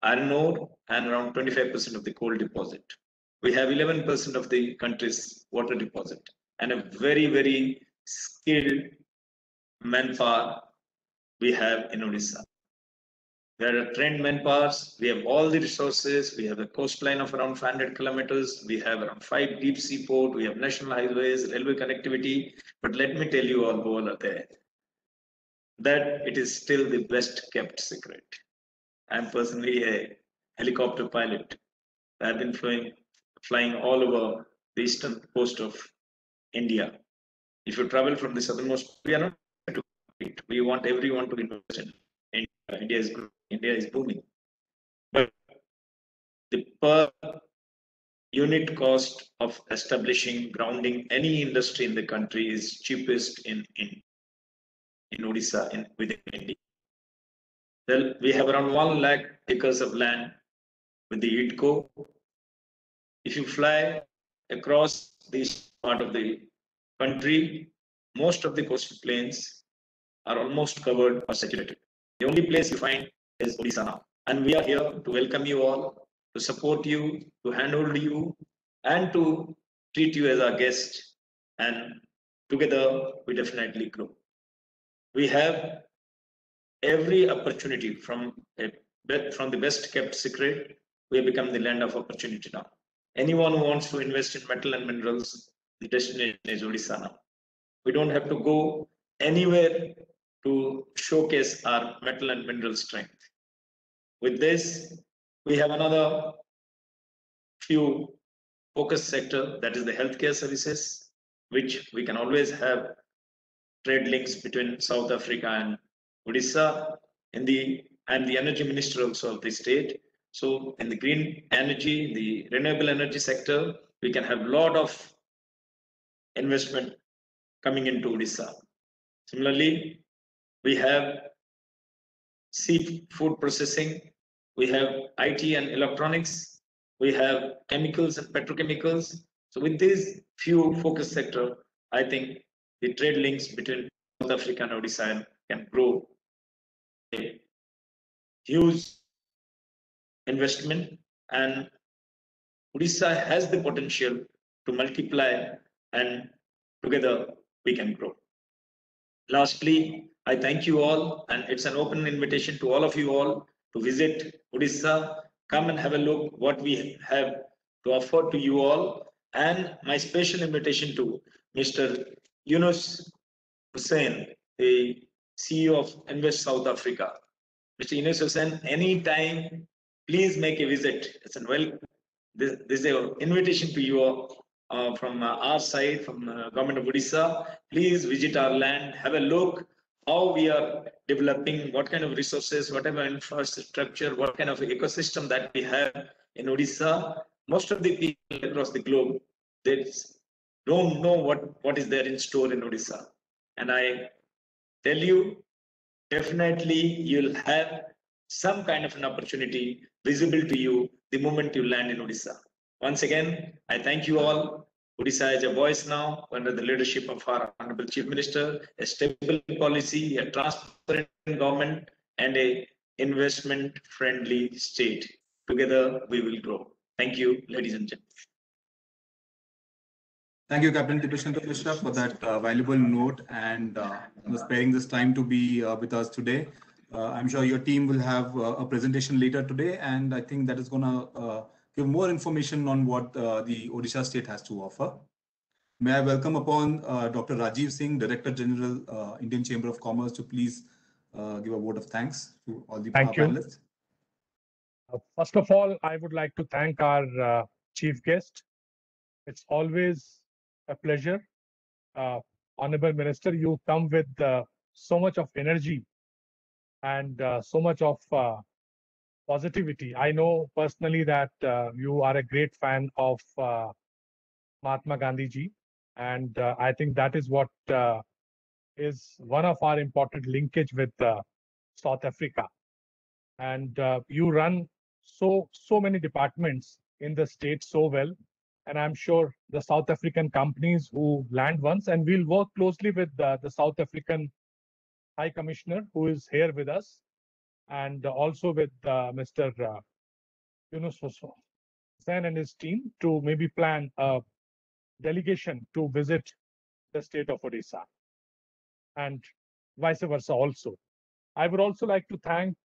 iron ore and around 25% of the coal deposit. We have 11% of the country's water deposit and a very skilled manpower we have in Odisha. We are trained manpower. We have all the resources. We have a coastline of around 500 kilometers. We have around 5 deep sea ports. We have national highways, railway connectivity. But let me tell you all who are there. that it is still the best kept secret. I'm personally a helicopter pilot. I've been flying all over the eastern coast of India. If you travel from the southernmost, we are not to compete. We want everyone to invest in India. India is booming, but the per unit cost of establishing grounding any industry in the country is cheapest in Odisha within India. Well, we have around 1 lakh acres of land with the IPICOL. If you fly across this part of the country, most of the coastal plains are almost covered or saturated. The only place you find is Odisha now. And we are here to welcome you all, to support you, to handhold you, and to treat you as our guest. And together, we definitely grow. We have every opportunity from the best kept secret. We have become the land of opportunity now. Anyone who wants to invest in metal and minerals, the destination is Odisha now. We don't have to go anywhere to showcase our metal and mineral strength. With this, we have another few focus sector, that is the healthcare services, which we can always have trade links between South Africa and Odisha. I'm the energy minister also of the state. So in the green energy, the renewable energy sector, we can have a lot of investment coming into Odisha. Similarly, we have seafood processing, we have IT and electronics, we have chemicals and petrochemicals. So with these few focus sector, I think the trade links between South Africa and Odisha can grow a huge investment, and Odisha has the potential to multiply, and together we can grow. Lastly, I thank you all, and it's an open invitation to all of you all to visit Odisha. Come and have a look what we have to offer to you all. And my special invitation to Mr. Yunus Hoosen, the CEO of Invest South Africa. Mr. Yunus Hoosen, anytime, please make a visit. It's a this is an invitation to you all. From our side, from government of Odisha, please visit our land, have a look how we are developing, what kind of resources, whatever infrastructure, what kind of ecosystem that we have in Odisha. Most of the people across the globe, they don't know what is there in store in Odisha. And I tell you, definitely you'll have some kind of an opportunity visible to you the moment you land in Odisha. Once again, I thank you all. Odisha is a voice now under the leadership of our Honorable Chief Minister, a stable policy, a transparent government, and a investment-friendly state. Together, we will grow. Thank you, ladies and gentlemen. Thank you, Captain Dibya Mishra, for that valuable note and sparing this time to be with us today. I'm sure your team will have a presentation later today, and I think that is going to give more information on what the Odisha state has to offer. May I welcome upon Dr. Rajiv Singh, Director General, Indian Chamber of Commerce, to please give a vote of thanks to all the panelists. First of all, I would like to thank our chief guest. It's always a pleasure. Honorable Minister, you come with so much of energy and so much of positivity. I know personally that you are a great fan of Mahatma Gandhi ji, and I think that is what is one of our important linkage with South Africa. And you run so many departments in the state so well, and I'm sure the South African companies who land once, and we'll work closely with the South African High Commissioner who is here with us, and also with Mr. Yunus Hoosen and his team to maybe plan a delegation to visit the state of Odisha, and vice versa also. I would also like to thank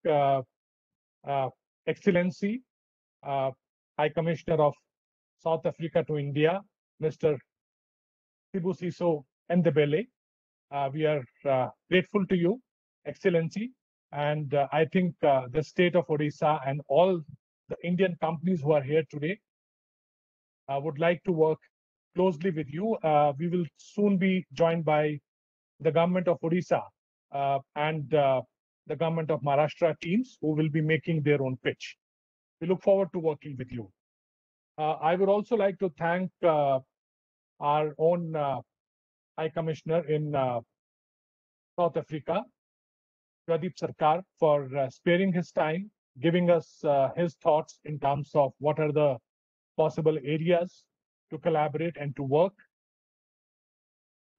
Excellency High Commissioner of South Africa to India, Mr. Sibusiso Ndebele. We are grateful to you Excellency. And I think the state of Odisha and all the Indian companies who are here today would like to work closely with you. We will soon be joined by the government of Odisha and the government of Maharashtra teams who will be making their own pitch. We look forward to working with you. I would also like to thank our own High Commissioner in South Africa, Jaideep Sarkar, for sparing his time, giving us his thoughts in terms of what are the possible areas to collaborate and to work.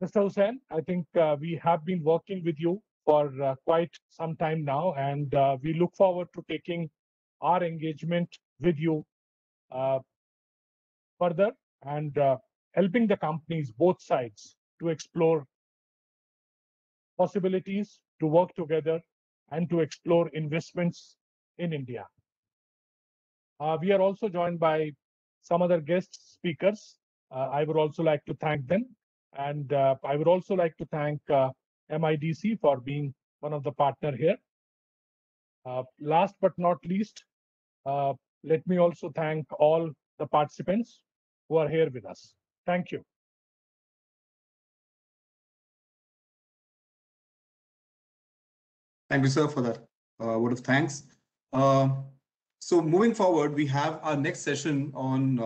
Mr. Hoosen, I think we have been working with you for quite some time now, and we look forward to taking our engagement with you further and helping the companies, both sides, to explore possibilities to work together and to explore investments in India. We are also joined by some other guest speakers. I would also like to thank them. And I would also like to thank MIDC for being one of the partner here. Last but not least, let me also thank all the participants who are here with us. Thank you. Thank you, sir, for that word of thanks. So moving forward, we have our next session on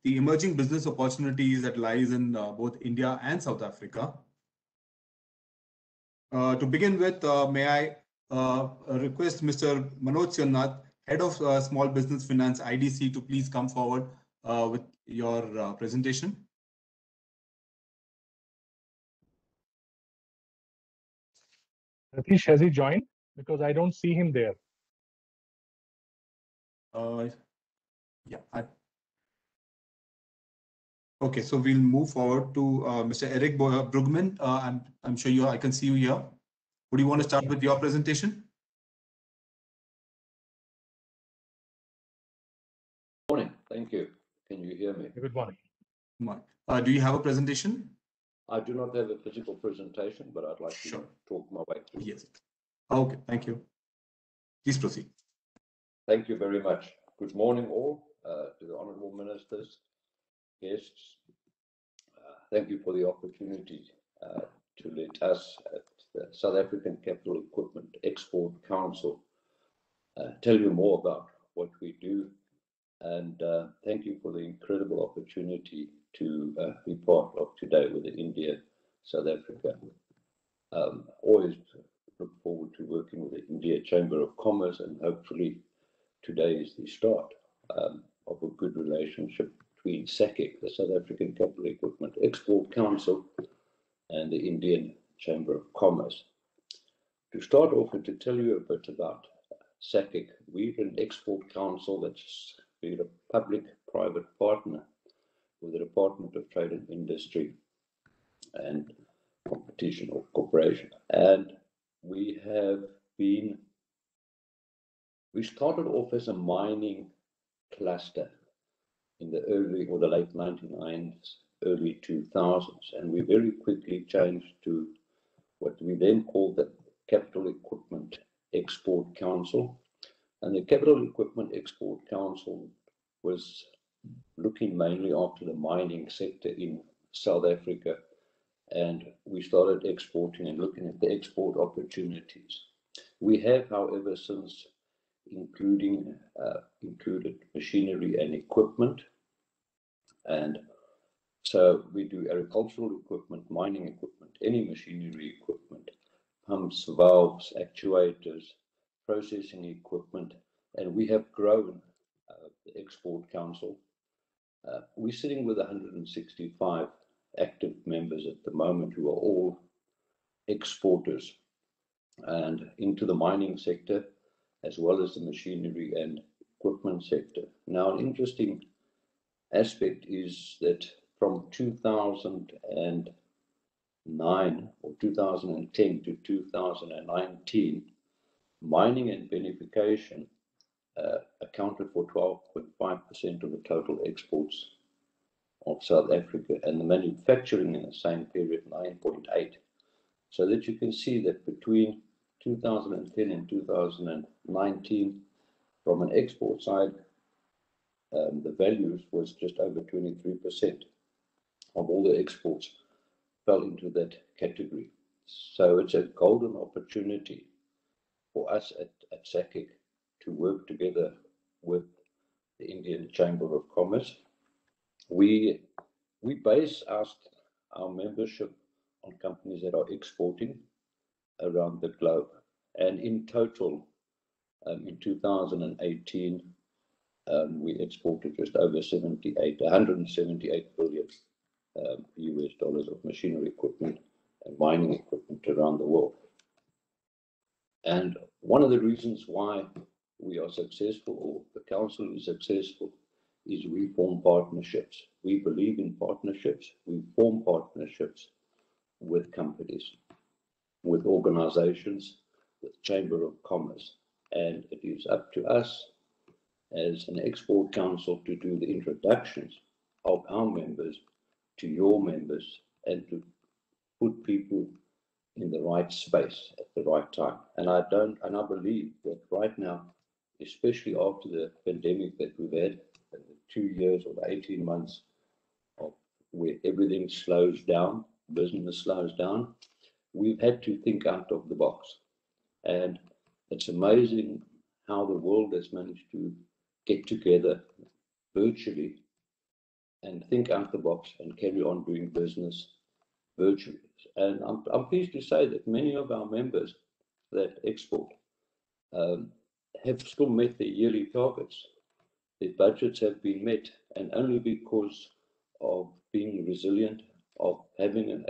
the emerging business opportunities that lies in both India and South Africa. To begin with, may I request Mr. Manoj Seonath, Head of Small Business Finance IDC, to please come forward with your presentation. Ratish, has he joined? Because I don't see him there. Yeah. Okay, so we'll move forward to Mr. Eric Bruggeman. I'm sure I can see you here. Would you want to start with your presentation? Morning. Thank you. Can you hear me? Good morning. Do you have a presentation? I do not have a physical presentation, but I'd like to talk my way through. Yes. Okay, thank you. Please proceed. Thank you very much. Good morning, all, to the honourable ministers, guests. Thank you for the opportunity to let us at the South African Capital Equipment Export Council tell you more about what we do. And thank you for the incredible opportunity to be part of today with the India, South Africa. Always look forward to working with the India Chamber of Commerce, and hopefully today is the start of a good relationship between SACEC, the South African Capital Equipment Export Council, and the Indian Chamber of Commerce. To start off and to tell you a bit about SACEC, we're an export council that's been a public-private partner with the Department of Trade and Industry and Competition or Corporation. And we started off as a mining cluster in the early or the late 1990s, early 2000s, and we very quickly changed to what we then called the Capital Equipment Export Council. And the Capital Equipment Export Council was looking mainly after the mining sector in South Africa, and we started exporting and looking at the export opportunities. We have, however, since included machinery and equipment, and so we do agricultural equipment, mining equipment, any machinery equipment, pumps, valves, actuators, processing equipment, and we have grown the Export Council. We're sitting with 165 active members at the moment who are all exporters and into the mining sector as well as the machinery and equipment sector. Now, an interesting aspect is that from 2009 or 2010 to 2019, mining and beneficiation accounted for 12.5% of the total exports of South Africa, and the manufacturing in the same period 9.8%. So that you can see that between 2010 and 2019, from an export side, the values was just over 23% of all the exports fell into that category. So it's a golden opportunity for us at SACIC to work together with the Indian Chamber of Commerce. We base our membership on companies that are exporting around the globe. And in total, in 2018, we exported just over 178 billion US dollars of machinery equipment and mining equipment around the world. And one of the reasons why we are successful, or the council is successful, is we form partnerships. We believe in partnerships. We form partnerships with companies, with organizations, with Chamber of Commerce. And it is up to us as an export council to do the introductions of our members to your members and to put people in the right space at the right time. And I believe that right now, especially after the pandemic that we've had, the 2 years or the 18 months of where everything slows down, business slows down, we've had to think out of the box. And it's amazing how the world has managed to get together virtually and think out the box and carry on doing business virtually. And I'm pleased to say that many of our members that export have still met their yearly targets. Their budgets have been met, and only because of being resilient, of having an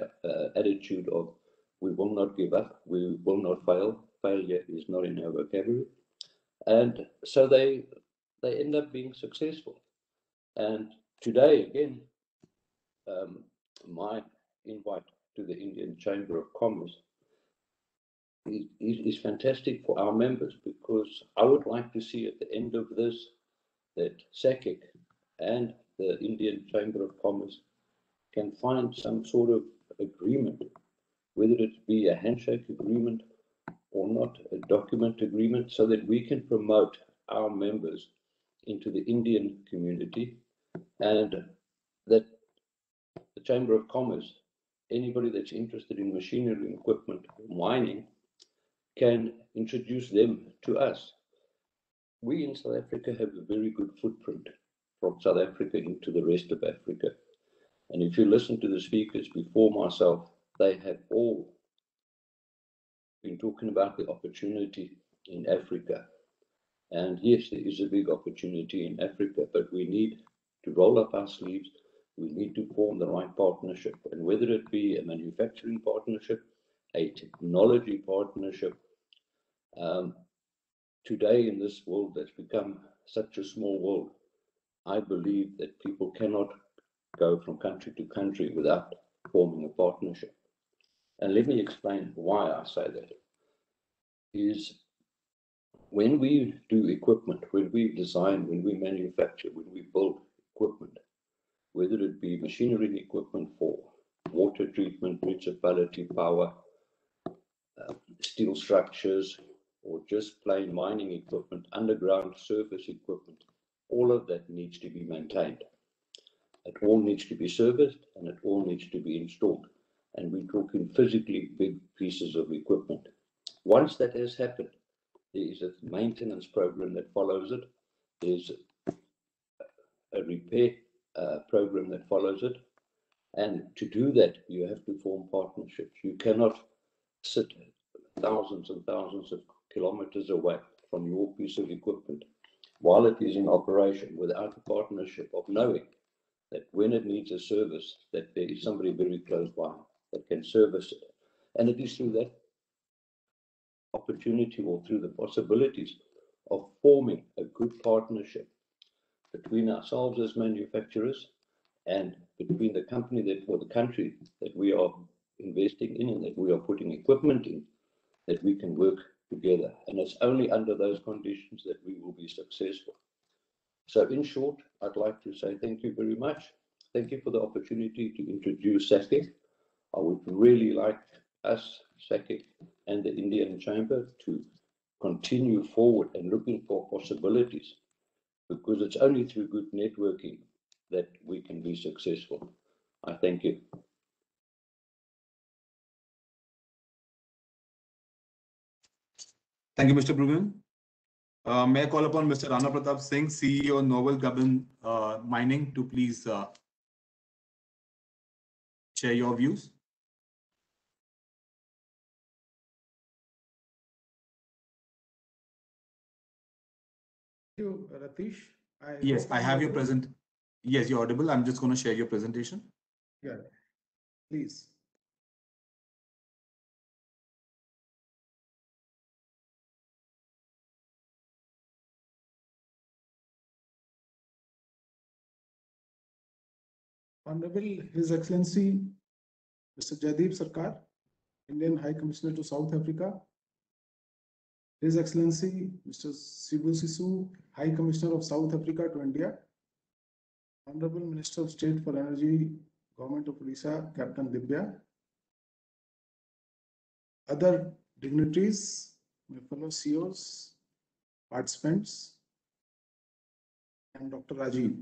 attitude of we will not give up, we will not fail. Failure is not in our vocabulary. And so they end up being successful. And today, again, my invite to the Indian Chamber of Commerce is fantastic for our members, because I would like to see at the end of this that SACIC and the Indian Chamber of Commerce can find some sort of agreement, whether it be a handshake agreement or not, a document agreement, so that we can promote our members into the Indian community, and that the Chamber of Commerce, anybody that's interested in machinery and equipment, mining, can introduce them to us. We in South Africa have a very good footprint from South Africa into the rest of Africa. And if you listen to the speakers before myself, they have all been talking about the opportunity in Africa. And yes, there is a big opportunity in Africa, but we need to roll up our sleeves. We need to form the right partnership, and whether it be a manufacturing partnership, a technology partnership. Today in this world that's become such a small world, I believe that people cannot go from country to country without forming a partnership. And let me explain why I say that. Is when we do equipment, when we design, when we manufacture, when we build equipment, whether it be machinery and equipment for water treatment, municipality power, steel structures, or just plain mining equipment, underground surface equipment, all of that needs to be maintained. It all needs to be serviced, and it all needs to be installed. And we're talking physically big pieces of equipment. Once that has happened, there is a maintenance program that follows it. There's a repair program that follows it. And to do that, you have to form partnerships. You cannot sit thousands and thousands of kilometers away from your piece of equipment while it is in operation without a partnership of knowing that when it needs a service, that there is somebody very close by that can service it. And it is through that opportunity, or through the possibilities of forming a good partnership between ourselves as manufacturers and between the company that, or the country that we are investing in and that we are putting equipment in, that we can work together. And it's only under those conditions that we will be successful. So in short, I'd like to say thank you very much. Thank you for the opportunity to introduce SACIC. I would really like us, SACIC, and the Indian Chamber to continue forward and looking for possibilities, because it's only through good networking that we can be successful. I thank you. Thank you, Mr. Bruggeman. May I call upon Mr. Rana Pratap Singh, CEO, Novel Gaban Mining, to please share your views. Thank you, Ratish. Yes, I have your present. Yes, you're audible. I'm just going to share your presentation. Yeah, please. Honorable His Excellency Mr. Jaideep Sarkar, Indian High Commissioner to South Africa, His Excellency Mr. Sibusiso, High Commissioner of South Africa to India, Honorable Minister of State for Energy, Government of Odisha, Captain Dibya, other dignitaries, my fellow CEOs, participants, and Dr. Rajiv.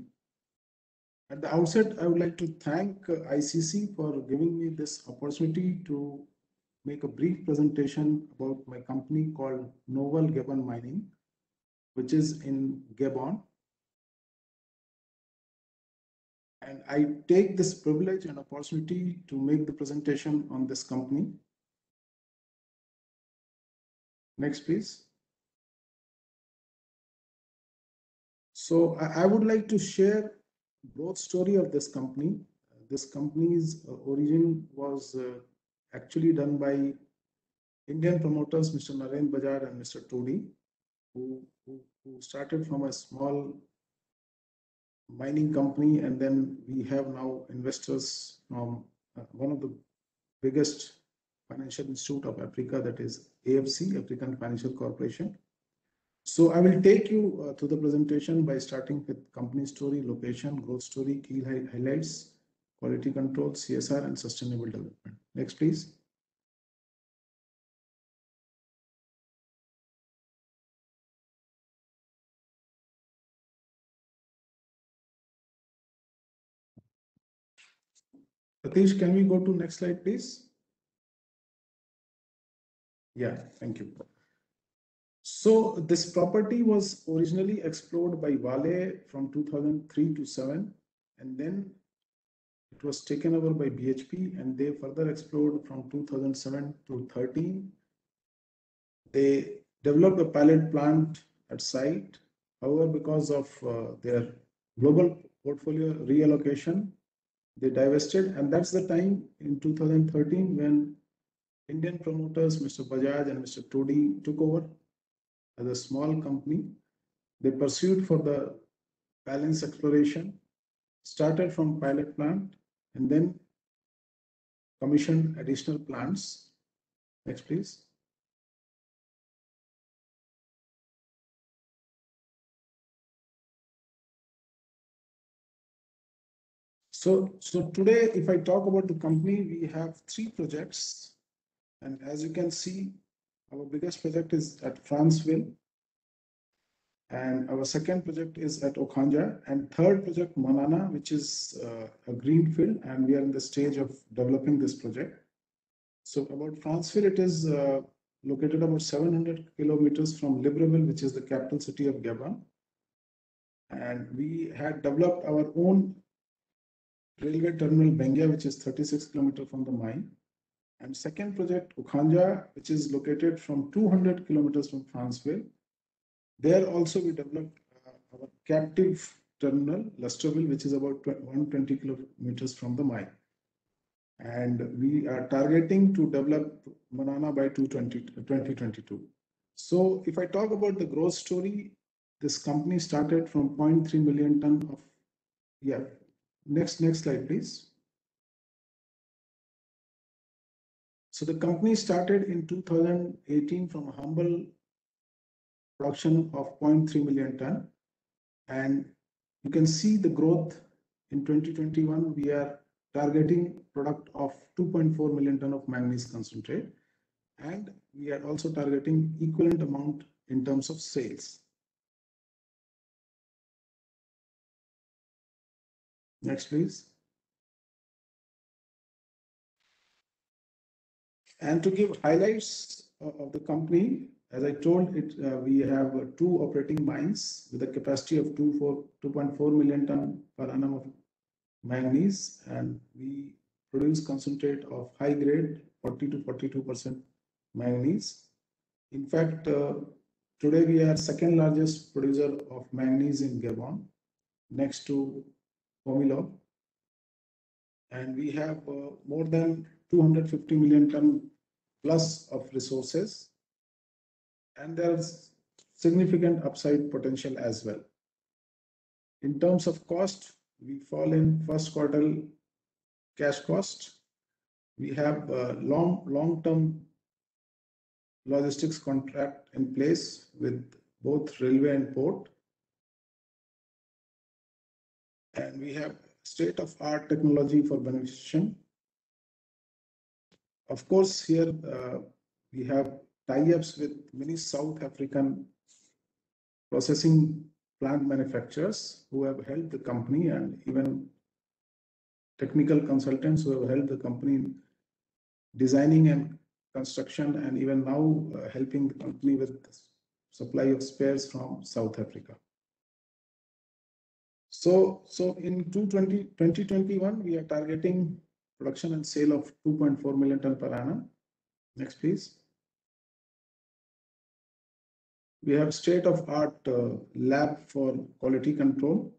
At the outset, I would like to thank ICC for giving me this opportunity to make a brief presentation about my company called Novel Gaban Mining, which is in Gabon. And I take this privilege and opportunity to make the presentation on this company. Next, please. So I would like to share growth story of this company. This company's origin was actually done by Indian promoters, Mr. Narendra Bajaj and Mr. Todi, who started from a small mining company, and then we have now investors from one of the biggest financial institute of Africa, that is AFC, African Financial Corporation. So I will take you to the presentation by starting with company story, location, growth story, key highlights, quality control, CSR, and sustainable development. Next, please. Satish, can we go to next slide, please? Yeah, thank you. So this property was originally explored by Vale from 2003 to 7, and then it was taken over by BHP, and they further explored from 2007 to 13. They developed a pilot plant at site. However, because of their global portfolio reallocation, they divested, and that's the time in 2013 when Indian promoters, Mr. Bajaj and Mr. Todi, took over as a small company. They pursued for the balance exploration, started from pilot plant, and then commissioned additional plants. Next, please. So today, if I talk about the company, we have 3 projects. And as you can see, our biggest project is at Franceville. And our second project is at Okhanja. And third project, Manana, which is a greenfield. And we are in the stage of developing this project. So about Franceville, it is located about 700 kilometers from Libreville, which is the capital city of Gabon. And we had developed our own railway terminal Bengia, which is 36 kilometers from the mine. And second project, Okhanja, which is located from 200 kilometers from Franceville. There also we developed our captive terminal, Lusterville, which is about 120 kilometers from the mine. And we are targeting to develop Manana by 2022. So if I talk about the growth story, this company started from 0.3 million ton of, yeah, next slide, please. So the company started in 2018 from a humble production of 0.3 million ton. And you can see the growth in 2021. We are targeting product of 2.4 million ton of manganese concentrate, and we are also targeting equivalent amount in terms of sales. Next, please. And to give highlights of the company, as I told it, we have 2 operating mines with a capacity of 2.4 million ton per annum of manganese, and we produce concentrate of high grade 40 to 42% manganese. In fact, today we are second largest producer of manganese in Gabon, next to Pomilov, and we have more than 250 million ton plus of resources, and there's significant upside potential as well. In terms of cost, we fall in first quartile cash cost. We have a long-term logistics contract in place with both railway and port, and we have state-of-art technology for beneficiation. Of course, here we have tie-ups with many South African processing plant manufacturers who have helped the company, and even technical consultants who have helped the company in designing and construction, and even now helping the company with supply of spares from South Africa. So in 2021, we are targeting production and sale of 2.4 million ton per annum. Next, please. We have state-of-art lab for quality control,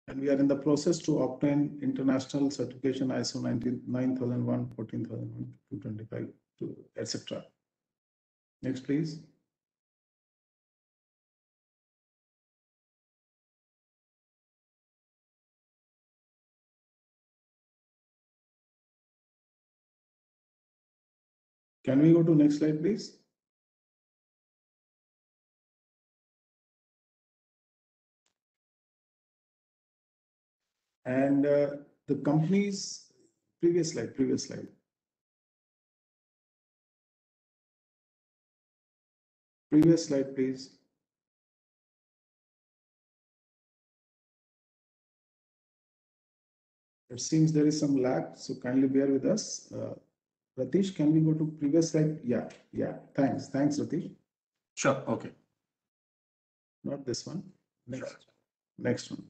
and we are in the process to obtain international certification ISO 9001, 14001, 225, etc. Next, please. Can we go to next slide, please? And the company's previous slide. Previous slide, please. It seems there is some lag, so kindly bear with us. Ratish, can we go to previous slide? Yeah. Thanks, Ratish. Sure. Okay. Not this one. Next one.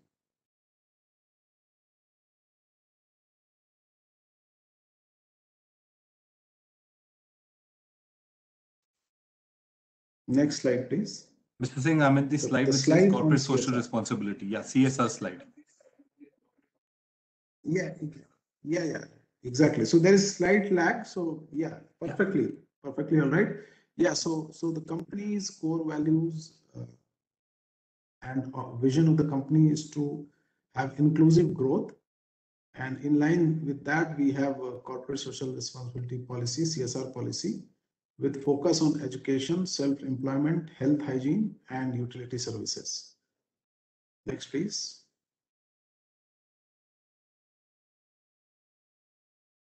Next slide, please. Mr. Singh, I'm in the slide which is corporate social responsibility. Yeah, CSR slide. Yeah, exactly. So there is slight lag. So yeah, perfectly all right. Yeah, so the company's core values and vision of the company is to have inclusive growth, and in line with that, we have a corporate social responsibility policy, CSR policy, with focus on education, self-employment, health, hygiene, and utility services. Next, please.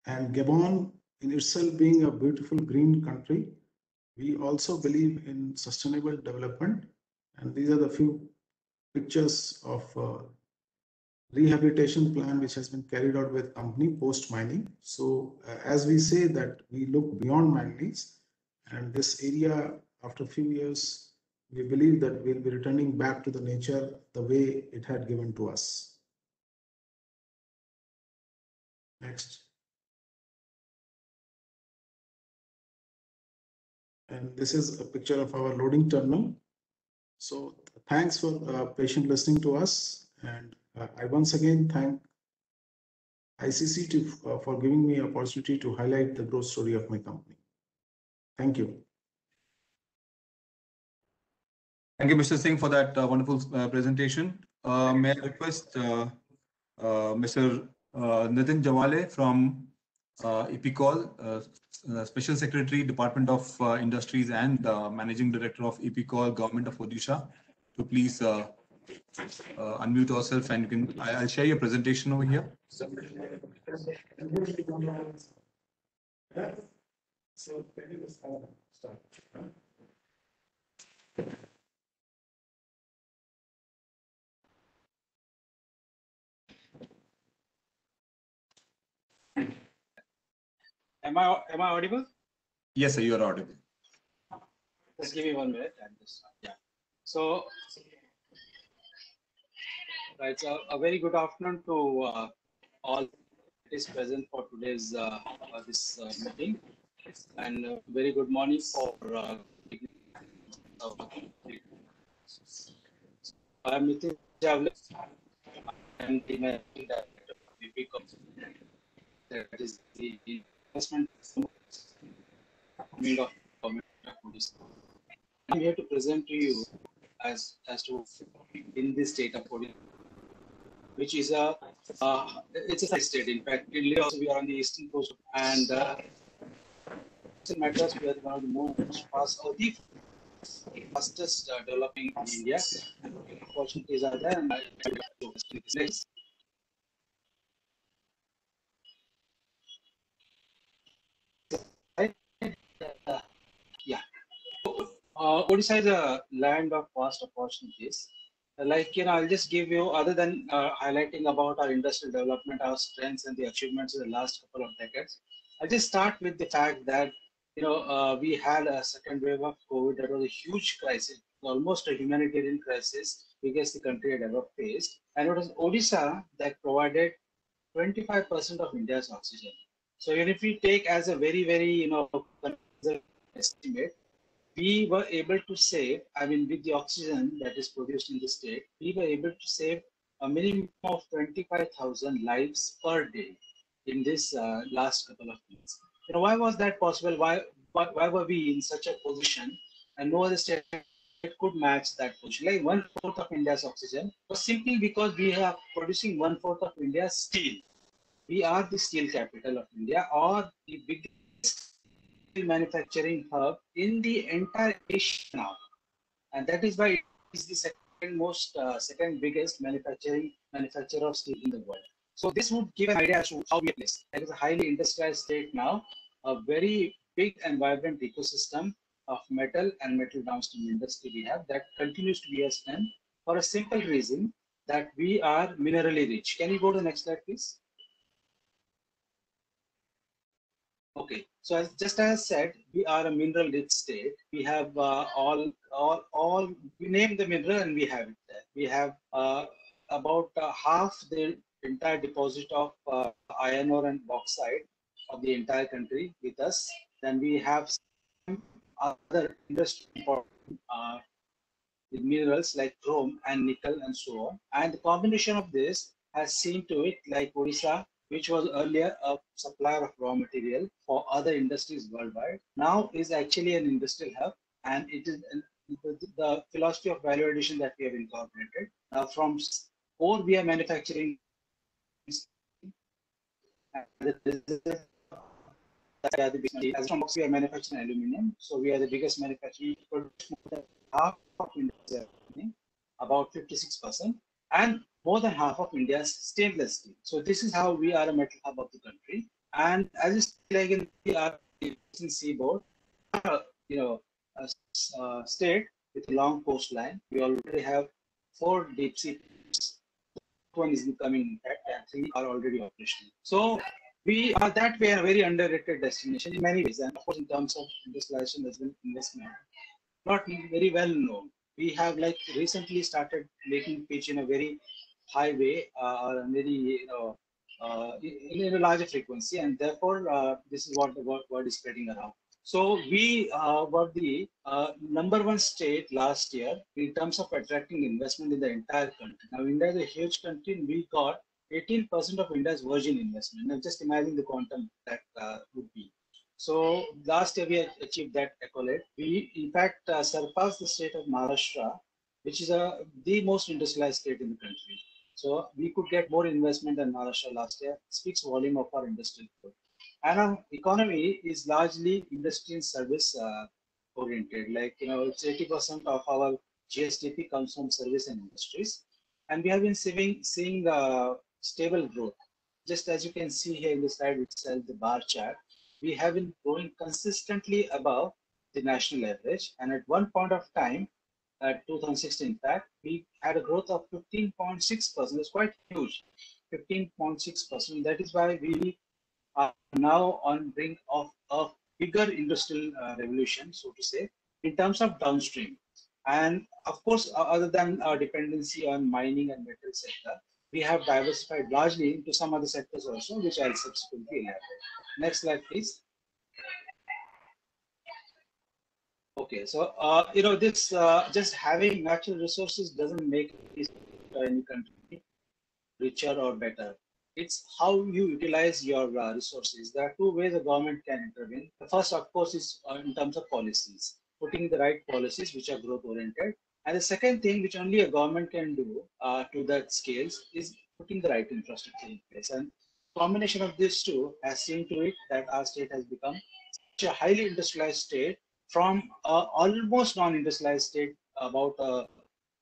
And Gabon in itself being a beautiful green country, we also believe in sustainable development. And these are the few pictures of rehabilitation plan which has been carried out with company post mining. So as we say that we look beyond manganese, and this area after a few years, we believe that we'll be returning back to the nature the way it had given to us. Next. And this is a picture of our loading terminal. So thanks for patient listening to us. And I once again thank ICC for giving me an opportunity to highlight the growth story of my company. Thank you. Thank you, Mr. Singh, for that wonderful presentation. May I request Mr. Nitin Jawale from IPICOL, Special Secretary, Department of Industries and Managing Director of IPICOL, Government of Odisha, to please unmute yourself and you can. I'll share your presentation over here. So maybe let's start. Am I audible? Yes, sir, you are audible. Just give me 1 minute. Yeah. So, right. So a very good afternoon to all that is present for today's this meeting, and very good morning for. I'm Nitin Jawale. I'm the managing director of IPICOL. That is the investment of government of Odisha. I'm here to present to you as to in this state of Odisha, which is it's a state. In fact, India also we are on the eastern coast, and in Madras we are one of the most fastest developing in India. And opportunities are there, and next. Yeah. Odisha is a land of vast opportunities. I'll just give you, other than highlighting about our industrial development, our strengths and the achievements in the last couple of decades, I'll just start with the fact that, we had a second wave of COVID that was a huge crisis, almost a humanitarian crisis, biggest the country had ever faced. And it was Odisha that provided 25% of India's oxygen. So if we take as a very, very, estimate, we were able to save, with the oxygen that is produced in the state, we were able to save a minimum of 25,000 lives per day in this last couple of years. Why was that possible? Why were we in such a position, and no other state could match that position? Like 1/4 of India's oxygen was simply because we are producing 1/4 of India's steel. We are the steel capital of India, or the biggest manufacturing hub in the entire Asia now, and that is why it is the second biggest manufacturer of steel in the world. So this would give an idea as to how we are placed. That is a highly industrialized state now, a very big and vibrant ecosystem of metal and metal downstream industry we have that continues to be a strength for a simple reason that we are minerally rich. Can you go to the next slide, please? Okay, so just as I said, we are a mineral-rich state. We have we name the mineral and we have it there. We have about half the entire deposit of iron ore and bauxite of the entire country with us. Then we have some other industrial with minerals like chrome and nickel and so on. And the combination of this has seen to it, like Odisha, which was earlier a supplier of raw material for other industries worldwide, now is actually an industrial hub, and it is the philosophy of value addition that we have incorporated. From ore we are manufacturing, as from we are manufacturing aluminum, so we are the biggest manufacturer. Half of India's about 56%, and more than half of India's stainless steel. So this is how we are a metal hub of the country. And as you see, like in the seaboard, a state with a long coastline. We already have 4 deep sea. One is coming, and 3 are already operational. So we are that way a very underrated destination in many ways, and of course in terms of industrialization as well investment, not very well known. We have recently started making pitch in a very high way, or very in a larger frequency, and therefore this is what the word is spreading around. So we were the #1 state last year in terms of attracting investment in the entire country. Now India is a huge country, and we got 18% of India's virgin investment. Now just imagine the quantum that would be. So last year we achieved that accolade. We in fact surpassed the state of Maharashtra, which is the most industrialized state in the country. So we could get more investment than Maharashtra last year. It speaks volume of our industrial growth. And our economy is largely industry and service oriented. It's 80% of our GSDP comes from service and industries. And we have been seeing stable growth. Just as you can see here in the slide itself, the bar chart, we have been growing consistently above the national average. And at one point of time, 2016, in fact, we had a growth of 15.6%. It's quite huge, 15.6%. That is why we are now on brink of a bigger industrial revolution, so to say, in terms of downstream. And of course, other than our dependency on mining and metal sector, we have diversified largely into some other sectors also, which I'll subsequently elaborate. Next slide, please. Okay, so this just having natural resources doesn't make any country richer or better. It's how you utilize your resources. There are two ways a government can intervene. The first, of course, is in terms of policies, putting the right policies which are growth oriented. And the second thing, which only a government can do to that scales, is putting the right infrastructure in place. And combination of these two has seen to it that our state has become such a highly industrialized state from almost non-industrialized state about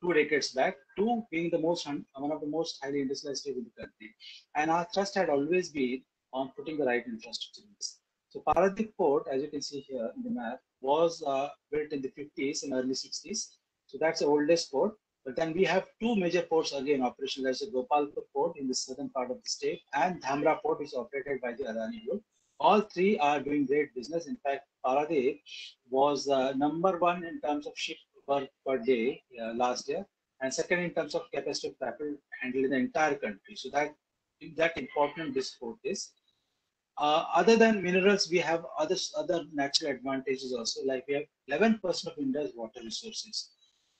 2 decades back to being the one of the most highly industrialized states in the country. And our thrust had always been on putting the right infrastructure in this. So Paradip Port, as you can see here in the map, was built in the 50s and early 60s. So that's the oldest port. But then we have two major ports again operational. There's the Gopalpur port in the southern part of the state and Dhamra port, which is operated by the Adani Group. All three are doing great business. In fact, Paradip was #1 in terms of ship per day last year, and second in terms of capacity of capital handled in the entire country. So that important this port is. Other than minerals, we have other natural advantages also. Like we have 11% of India's water resources,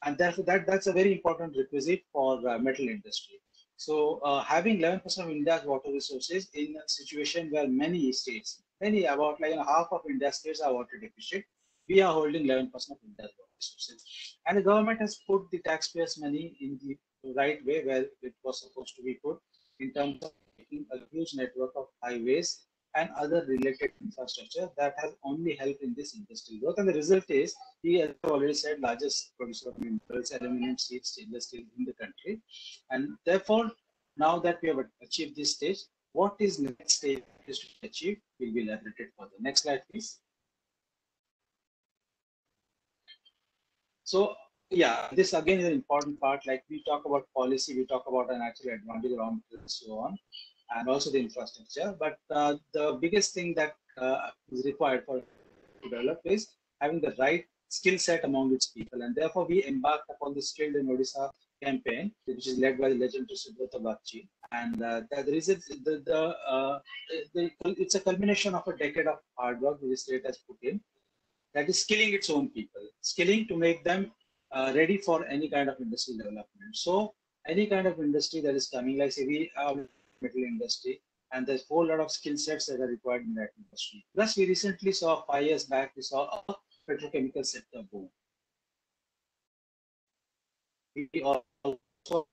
and therefore that's a very important requisite for metal industry. So having 11% of India's water resources in a situation where many states, about like half of India's states are water deficient, we are holding 11% of India's water resources. And the government has put the taxpayers' money in the right way where it was supposed to be put in terms of making a huge network of highways and other related infrastructure that has only helped in this industrial growth. And the result is, he has already said, largest producer of minerals, aluminum, steel, stainless steel in the country. And therefore, now that we have achieved this stage, what is next stage to achieve will be elaborated further. Next slide, please. So, yeah, this again is an important part. Like we talk about policy, we talk about a natural advantage around and so on, and also the infrastructure. But the biggest thing that is required for to develop is having the right skill set among its people. And therefore, we embarked upon the Skilled in Odisha campaign, which is led by the legendary Subrata Bagchi. And it's a culmination of a decade of hard work the state has put in. That is skilling its own people, skilling to make them ready for any kind of industrial development. So any kind of industry that is coming, like say we are metal industry, and there's a whole lot of skill sets that are required in that industry. Plus, we recently saw 5 years back, we saw a petrochemical sector boom. We also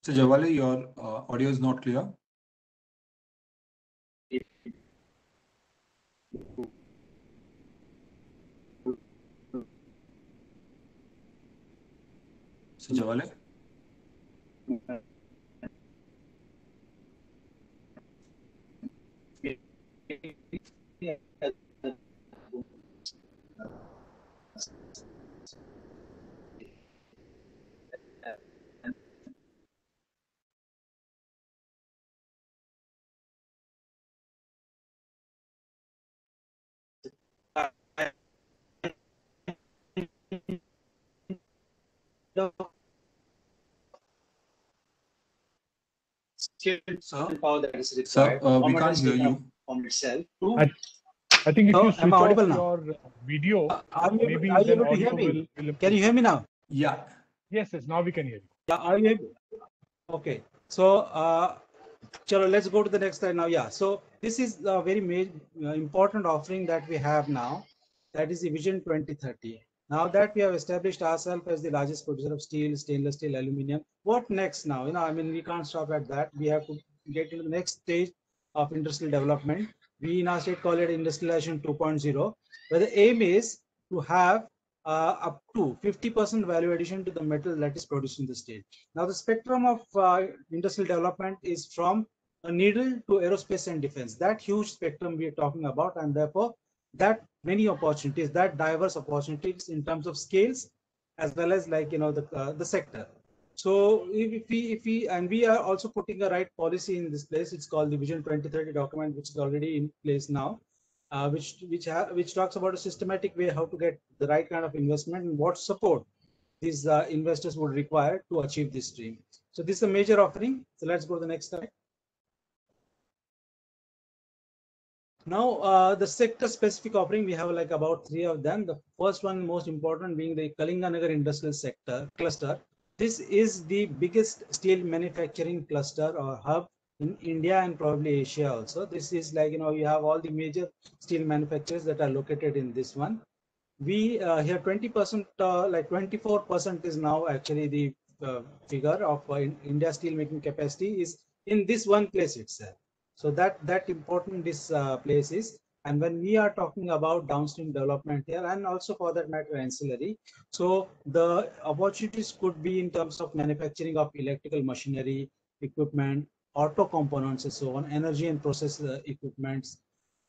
So Jawale, your audio is not clear. So Jawale? power that is required. We can't hear you. From itself. I think if you switch off now? your video, maybe are you then able to audio hear me? will Can you hear me now? Yeah. Yes, now we can hear you. Yeah, are you able? Okay. So Chalo, let's go to the next slide now. Yeah, so this is a very important offering that we have now. That is the Vision 2030. Now that we have established ourselves as the largest producer of steel, stainless steel, aluminum, what next now? I mean, we can't stop at that. We have to get into the next stage of industrial development. We in our state call it industrialization 2.0, where the aim is to have up to 50% value addition to the metal that is produced in the state. Now, the spectrum of industrial development is from a needle to aerospace and defense. That huge spectrum we are talking about, and therefore that many opportunities, that diverse opportunities in terms of scales, as well as the sector. So if we are also putting a right policy in this place. It's called the Vision 2030 document, which is already in place now, which talks about a systematic way how to get the right kind of investment and what support these investors would require to achieve this dream. So this is a major offering. So let's go to the next slide. Now, the sector-specific offering, we have like about 3 of them. The first one, most important, being the Kalinganagar Industrial Sector Cluster. This is the biggest steel manufacturing cluster or hub in India and probably Asia also. This is like, you have all the major steel manufacturers that are located in this one. We here 20%, like 24% is now actually the figure of India steel making capacity is in this one place itself. So that important this place is. And when we are talking about downstream development here, and also for that matter ancillary, so the opportunities could be in terms of manufacturing of electrical machinery, equipment, auto components and so on, energy and process equipments,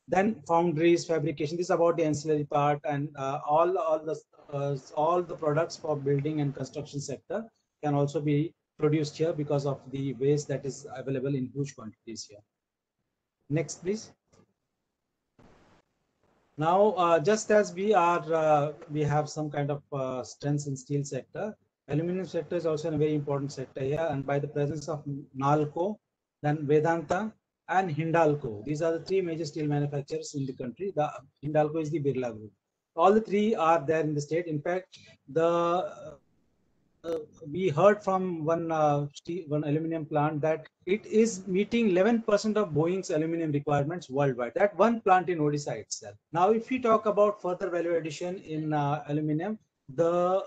then foundries, fabrication. This is about the ancillary part, and all the products for building and construction sector can also be produced here because of the waste that is available in huge quantities here. Next, please. Now, just as we have some kind of strengths in steel sector, aluminum sector is also a very important sector here, and by the presence of Nalco, then Vedanta, and Hindalco. These are the 3 major steel manufacturers in the country. The Hindalco is the Birla Group. All the 3 are there in the state. In fact, we heard from one aluminum plant that it is meeting 11% of Boeing's aluminum requirements worldwide. That one plant in Odisha itself. Now, if we talk about further value addition in aluminum, the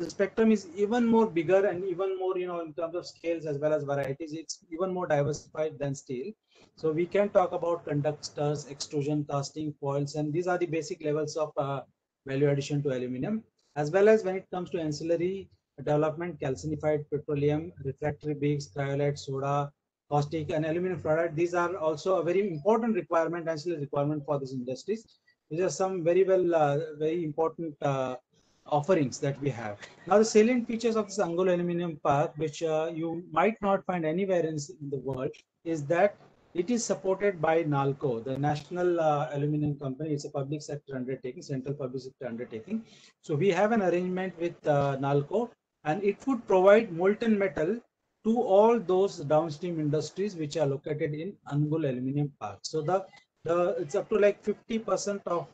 spectrum is even more bigger and even more, in terms of scales as well as varieties. It's even more diversified than steel. So we can talk about conductors, extrusion, casting, foils, and these are the basic levels of value addition to aluminum. As well as when it comes to ancillary development, calcinified petroleum, refractory beads, cryolite, soda, caustic, and aluminum fluoride. These are also a very important requirement, ancillary requirement for these industries. These are some very important offerings that we have. Now, the salient features of this Angul Aluminum Park, which you might not find anywhere in the world, is that it is supported by Nalco, the National Aluminum Company. It's a public sector undertaking, central public sector undertaking. So we have an arrangement with Nalco, and it would provide molten metal to all those downstream industries which are located in Angul Aluminum Park. So it's up to like 50% of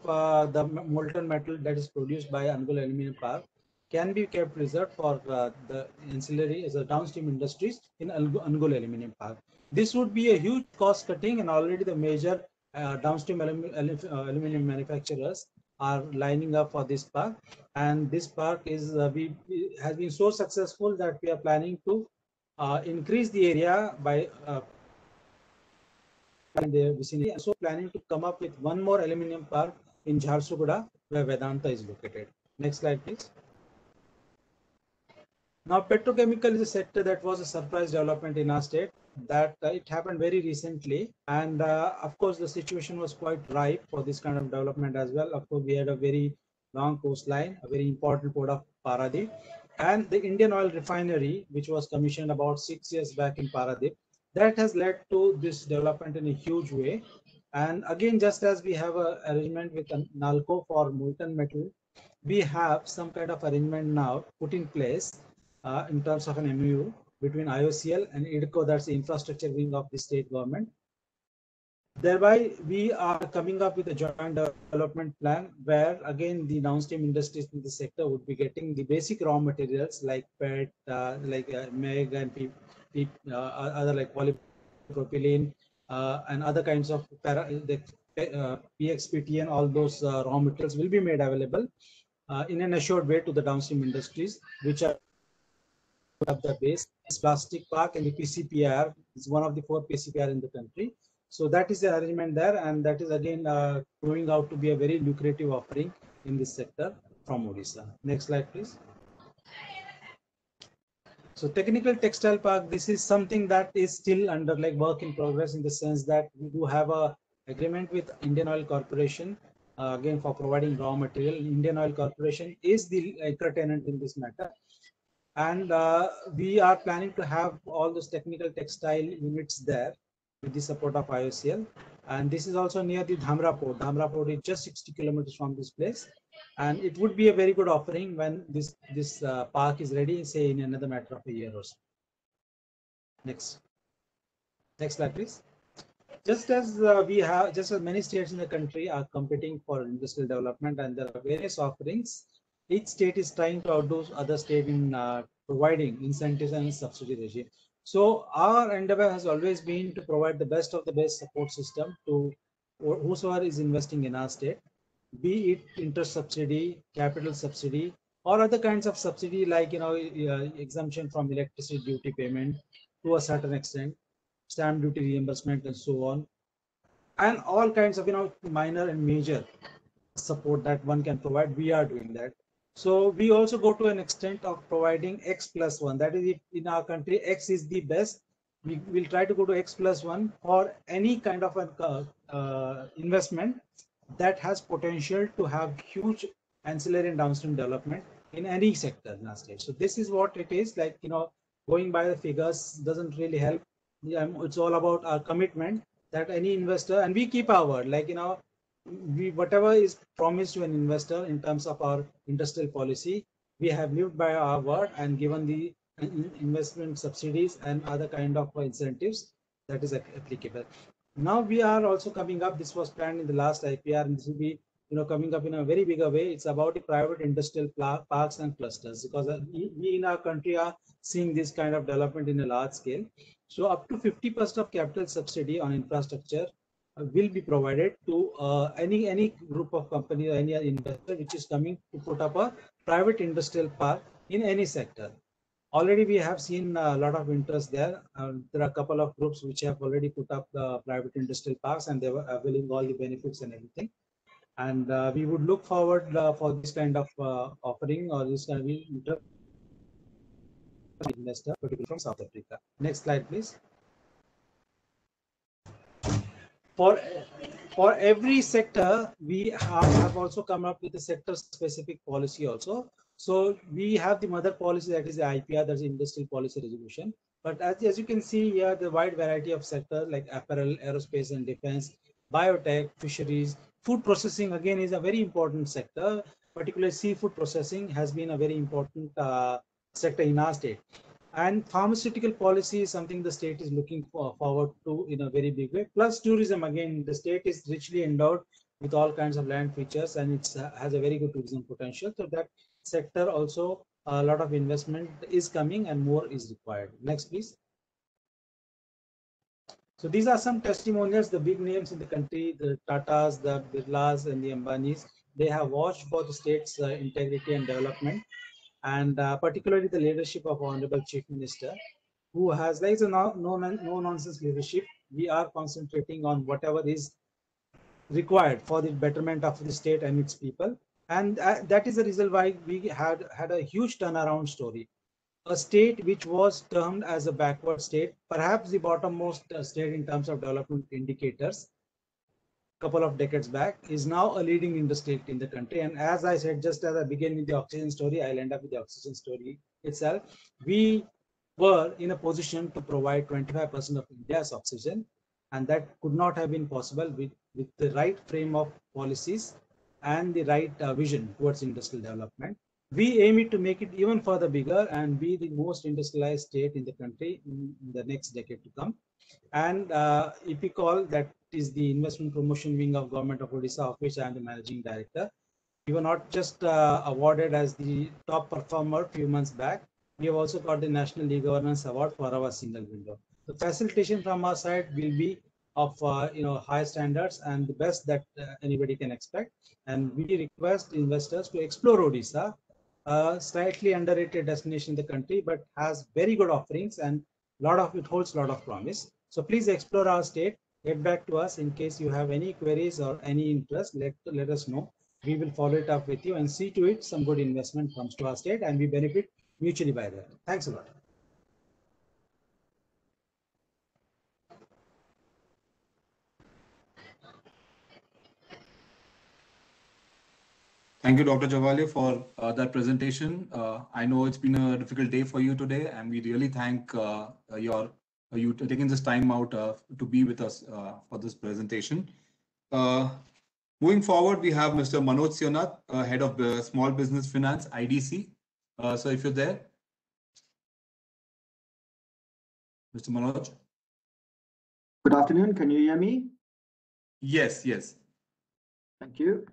the molten metal that is produced by Angul Aluminum Park can be kept reserved for the ancillary as a downstream industries in Angul Aluminum Park. This would be a huge cost cutting, and already the major downstream aluminum manufacturers are lining up for this park. And this park is has been so successful that we are planning to increase the area by in their vicinity, and so planning to come up with one more aluminum park in Jharsuguda, where Vedanta is located. Next slide, please. Now, petrochemical is a sector that was a surprise development in our state. That it happened very recently, and of course the situation was quite ripe for this kind of development as well. Of course, we had a very long coastline, a very important port of Paradip, and the Indian oil refinery, which was commissioned about 6 years back in Paradip. That has led to this development in a huge way. And again, just as we have an arrangement with Nalco for molten metal, we have some kind of arrangement now put in place in terms of an MOU between IOCL and IDCO, that's the infrastructure wing of the state government. Thereby, we are coming up with a joint development plan where, again, the downstream industries in the sector would be getting the basic raw materials like PET, MEG, and other like poly propylene, and other kinds of PX, and all those raw materials will be made available in an assured way to the downstream industries, which are up the base. This plastic park and the PCPR is one of the 4 PCPR in the country. So that is the arrangement there, and that is again proving out to be a very lucrative offering in this sector from Odisha. Next slide, please. So technical textile park, this is something that is still under like work in progress, in the sense that we do have a agreement with Indian Oil Corporation again for providing raw material. Indian Oil Corporation is the anchor tenant in this matter, and we are planning to have all those technical textile units there with the support of IOCL. And this is also near the Dhamra port. Dhamra port is just 60 kilometers from this place, and it would be a very good offering when this park is ready, say in another matter of a year or so. Next slide, please. Just as many states in the country are competing for industrial development, and there are various offerings, each state is trying to outdo other state in providing incentives and subsidy regime. So our endeavor has always been to provide the best of the best support system to whosoever is investing in our state, be it interest subsidy, capital subsidy, or other kinds of subsidy like exemption from electricity duty payment to a certain extent, stamp duty reimbursement, and so on, and all kinds of minor and major support that one can provide. We are doing that. So we also go to an extent of providing X+1. That is, if in our country X is the best, we will try to go to X+1 for any kind of an investment that has potential to have huge ancillary and downstream development in any sector in our state. So this is what it is like. Going by the figures doesn't really help. It's all about our commitment that any investor, and we keep our word, like whatever is promised to an investor in terms of our industrial policy, we have lived by our word and given the investment subsidies and other kind of incentives that is applicable. Now we are also coming up, this was planned in the last IPR, and this will be coming up in a very bigger way. It's about the private industrial parks and clusters, because we in our country are seeing this kind of development in a large scale. So up to 50% of capital subsidy on infrastructure will be provided to any group of company or any investor which is coming to put up a private industrial park in any sector. Already we have seen a lot of interest there. There are a couple of groups which have already put up the private industrial parks, and they were availing all the benefits and everything. And we would look forward for this kind of offering, or this kind of investor, particularly from South Africa. Next slide, please. For every sector, we have also come up with a sector-specific policy also. So we have the mother policy, that is the IPR, that's the Industrial Policy Resolution. But as you can see here, the wide variety of sectors like apparel, aerospace and defense, biotech, fisheries, food processing again is a very important sector. Particularly seafood processing has been a very important sector in our state. And pharmaceutical policy is something the state is looking forward to in a very big way. Plus tourism, again, the state is richly endowed with all kinds of land features, and it has a very good tourism potential. So that sector also, a lot of investment is coming and more is required. Next, please. So these are some testimonials, the big names in the country, the Tatas, the Birlas and the Ambanis. They have watched for the state's integrity and development. And particularly the leadership of Honorable Chief Minister, who has like a no-nonsense leadership. We are concentrating on whatever is required for the betterment of the state and its people. And that is the reason why we had a huge turnaround story. A state which was termed as a backward state, perhaps the bottommost state in terms of development indicators, couple of decades back, is now a leading industry in the country. And as I said, just as I began with the oxygen story, I'll end up with the oxygen story itself. We were in a position to provide 25% of India's oxygen, and that could not have been possible with the right frame of policies and the right vision towards industrial development. We aim it to make it even further bigger and be the most industrialized state in the country in the next decade to come. And IPICOL, that is the investment promotion wing of Government of Odisha, of which I am the managing director. We were not just awarded as the top performer a few months back. We have also got the National E-Governance Award for our single window. The facilitation from our side will be of high standards and the best that anybody can expect. And we request investors to explore Odisha, a slightly underrated destination in the country, but has very good offerings and it holds a lot of promise. So please explore our state. Get back to us in case you have any queries or any interest. Let us know. We will follow it up with you and see to it some good investment comes to our state and we benefit mutually by that. Thanks a lot. Thank you, Dr. Jawale, for that presentation. I know it's been a difficult day for you today, and we really thank you taking this time out to be with us for this presentation. Moving forward, we have Mr. Manoj Seonath, Head of Small Business Finance, IDC. So if you're there, Mr. Manoj. Good afternoon. Can you hear me? Yes, yes. Thank you.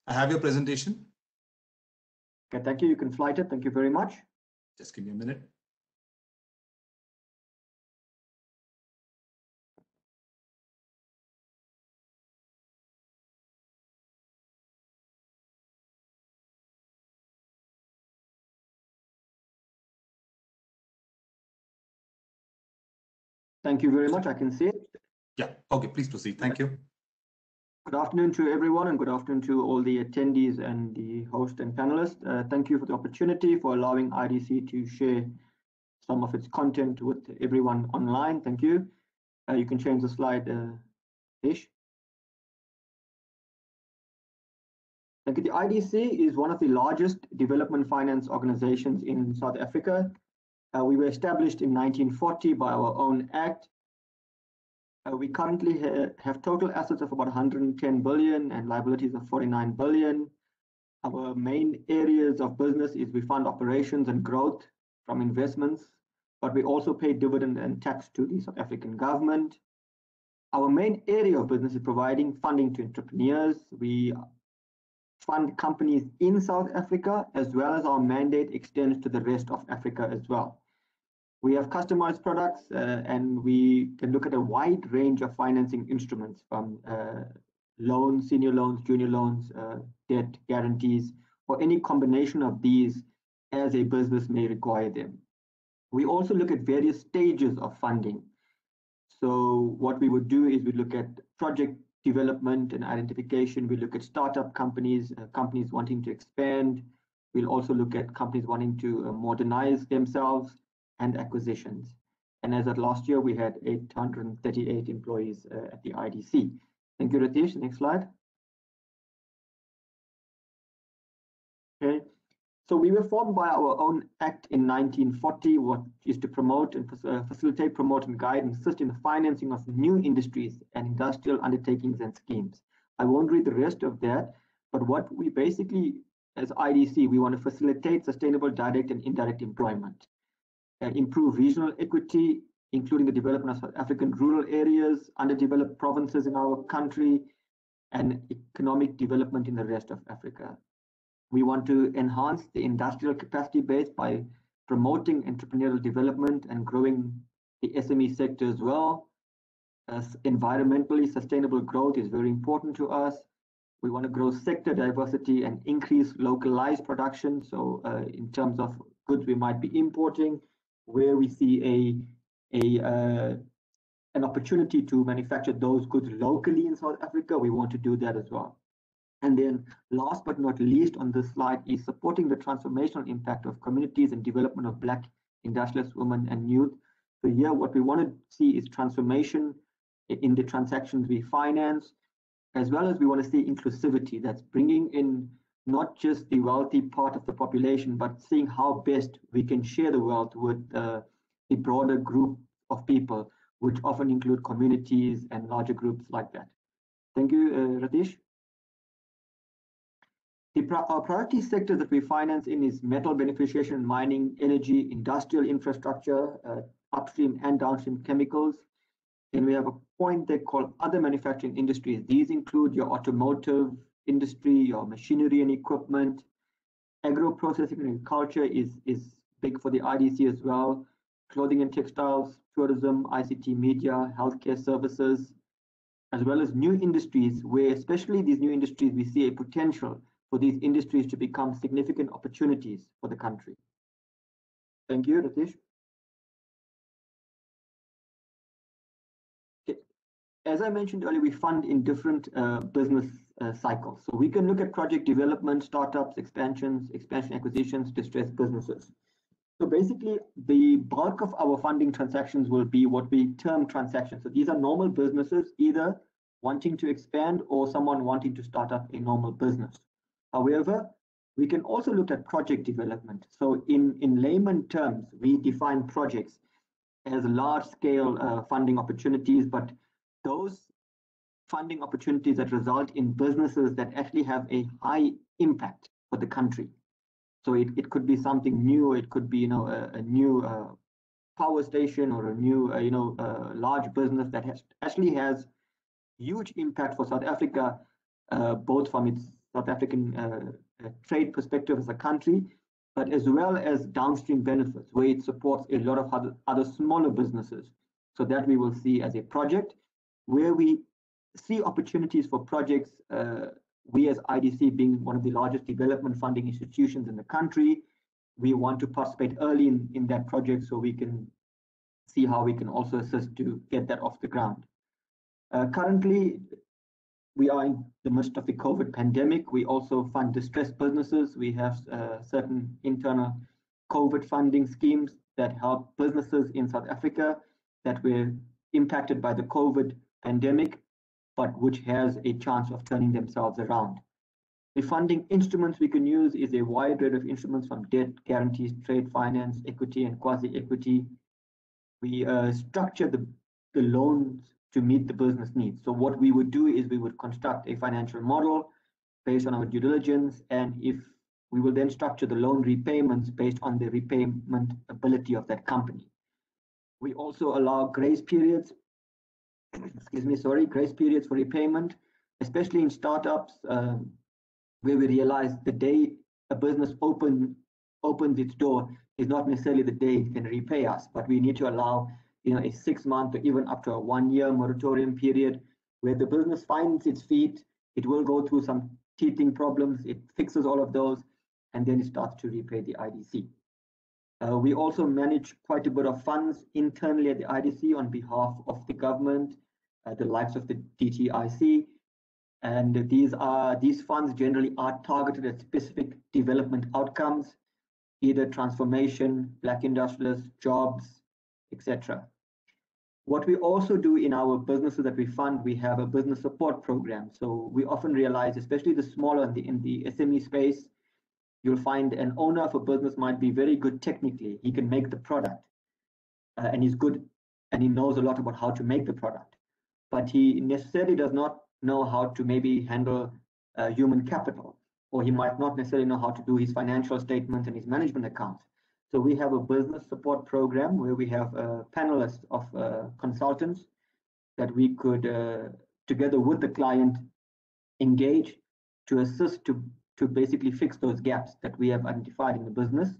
I have your presentation. Okay, thank you. You can flight it. Thank you very much. Just give me a minute. Thank you very much. I can see it. Yeah. Okay, please proceed. Thank you. Good afternoon to everyone and good afternoon to all the attendees and the host and panelists. Thank you for the opportunity for allowing IDC to share some of its content with everyone online. Thank you. You can change the slide, Ish. Thank you. The IDC is one of the largest development finance organizations in South Africa. We were established in 1940 by our own act. We currently have total assets of about 110 billion and liabilities of 49 billion. Our main areas of business is we fund operations and growth from investments, but we also pay dividend and tax to the South African government. Our main area of business is providing funding to entrepreneurs. We fund companies in South Africa, as well as our mandate extends to the rest of Africa as well. We have customized products and we can look at a wide range of financing instruments from loans, senior loans, junior loans, debt guarantees, or any combination of these as a business may require them. We also look at various stages of funding. So what we would do is we look at project development and identification. We look at startup companies, companies wanting to expand. We'll also look at companies wanting to modernize themselves and acquisitions. And as of last year, we had 838 employees at the IDC. Thank you, Ritesh. Next slide. Okay, so we were formed by our own act in 1940, what is to promote and facilitate, promote and guide and assist in the financing of new industries and industrial undertakings and schemes. I won't read the rest of that, but what we basically, as IDC, we want to facilitate sustainable direct and indirect employment. Improve regional equity, including the development of South African rural areas, underdeveloped provinces in our country, and economic development in the rest of Africa. We want to enhance the industrial capacity base by promoting entrepreneurial development and growing the SME sector as well. As environmentally sustainable growth is very important to us. We want to grow sector diversity and increase localized production. So in terms of goods we might be importing, where we see an opportunity to manufacture those goods locally in South Africa, we want to do that as well. And then last but not least on this slide is supporting the transformational impact of communities and development of Black industrialists, women and youth. So here what we want to see is transformation in the transactions we finance, as well as we want to see inclusivity, that's bringing in not just the wealthy part of the population, but seeing how best we can share the wealth with the broader group of people, which often include communities and larger groups like that. Thank you, Ratish. Our priority sectors that we finance in is metal beneficiation, mining, energy, industrial infrastructure, upstream and downstream chemicals. Then we have a point they call other manufacturing industries. These include your automotive industry, your machinery and equipment. Agro processing and agriculture is big for the IDC as well. clothing and textiles, tourism, ICT, media, healthcare services, as well as new industries, where especially these new industries, we see a potential for these industries to become significant opportunities for the country. Thank you, Ritesh. Okay. As I mentioned earlier, we fund in different business cycles. So we can look at project development, startups, expansion acquisitions, distressed businesses. So basically, the bulk of our funding transactions will be what we term transactions. So these are normal businesses, either wanting to expand or someone wanting to start up a normal business. However, we can also look at project development. So in layman terms, we define projects as large-scale funding opportunities, but those funding opportunities that result in businesses that actually have a high impact for the country. So it could be something new. It could be a new power station or a new large business that actually has huge impact for South Africa, both from its South African trade perspective as a country, but as well as downstream benefits where it supports a lot of other smaller businesses. So that we will see as a project where we see opportunities for projects. We as IDC, being one of the largest development funding institutions in the country, we want to participate early in that project so we can see how we can also assist to get that off the ground. Currently, we are in the midst of the COVID pandemic. We also fund distressed businesses. We have certain internal COVID funding schemes that help businesses in South Africa that were impacted by the COVID pandemic, but which has a chance of turning themselves around. The funding instruments we can use is a wide range of instruments from debt, guarantees, trade finance, equity, and quasi-equity. We structure the loans to meet the business needs. So what we would do is we would construct a financial model based on our due diligence, and if we will then structure the loan repayments based on the repayment ability of that company. We also allow grace periods grace periods for repayment, especially in startups, where we realize the day a business opens its door is not necessarily the day it can repay us, but we need to allow a 6-month or even up to a 1-year moratorium period where the business finds its feet. It will go through some teething problems, it fixes all of those, and then it starts to repay the IDC. We also manage quite a bit of funds internally at the IDC on behalf of the government, the likes of the DTIC, and these funds generally are targeted at specific development outcomes, either transformation, black industrialists, jobs, etc. What we also do in our businesses that we fund, we have a business support program. So we often realize, especially the smaller in the SME space, you'll find an owner of a business might be very good technically. He can make the product, and he's good, and he knows a lot about how to make the product, but he necessarily does not know how to maybe handle human capital, or he might not necessarily know how to do his financial statements and his management accounts. So we have a business support program where we have panelists of consultants that we could, together with the client, engage to assist to basically fix those gaps that we have identified in the business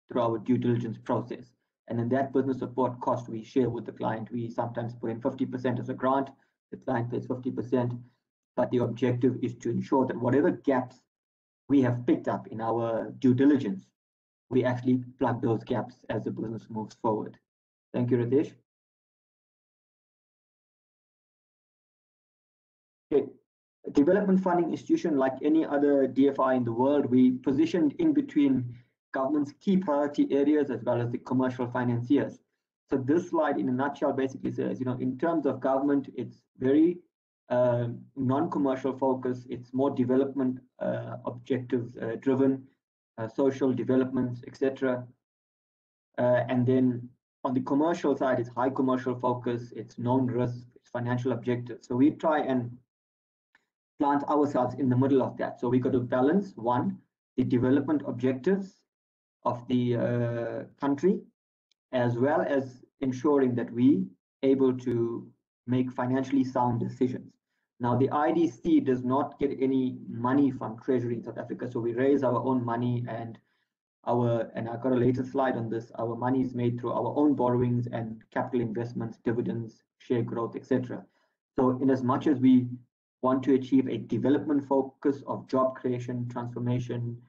through our due diligence process. And then that business support cost we share with the client. We sometimes put in 50% as a grant, the client pays 50%, but the objective is to ensure that whatever gaps we have picked up in our due diligence, we actually plug those gaps as the business moves forward. Thank you, Ritesh. Okay. A development funding institution, like any other DFI in the world, we positioned in between government's key priority areas as well as the commercial financiers. So this slide in a nutshell basically says, in terms of government, it's very non-commercial focus. It's more development objectives driven, social developments, etc. And then on the commercial side, it's high commercial focus, it's known risk, it's financial objectives. So we try and plant ourselves in the middle of that. So we got to balance, one, the development objectives of the country, as well as ensuring that we able to make financially sound decisions. Now, the IDC does not get any money from Treasury in South Africa, so we raise our own money, and and I've got a later slide on this, our money is made through our own borrowings and capital investments, dividends, share growth, etc. So in as much as we want to achieve a development focus of job creation, transformation,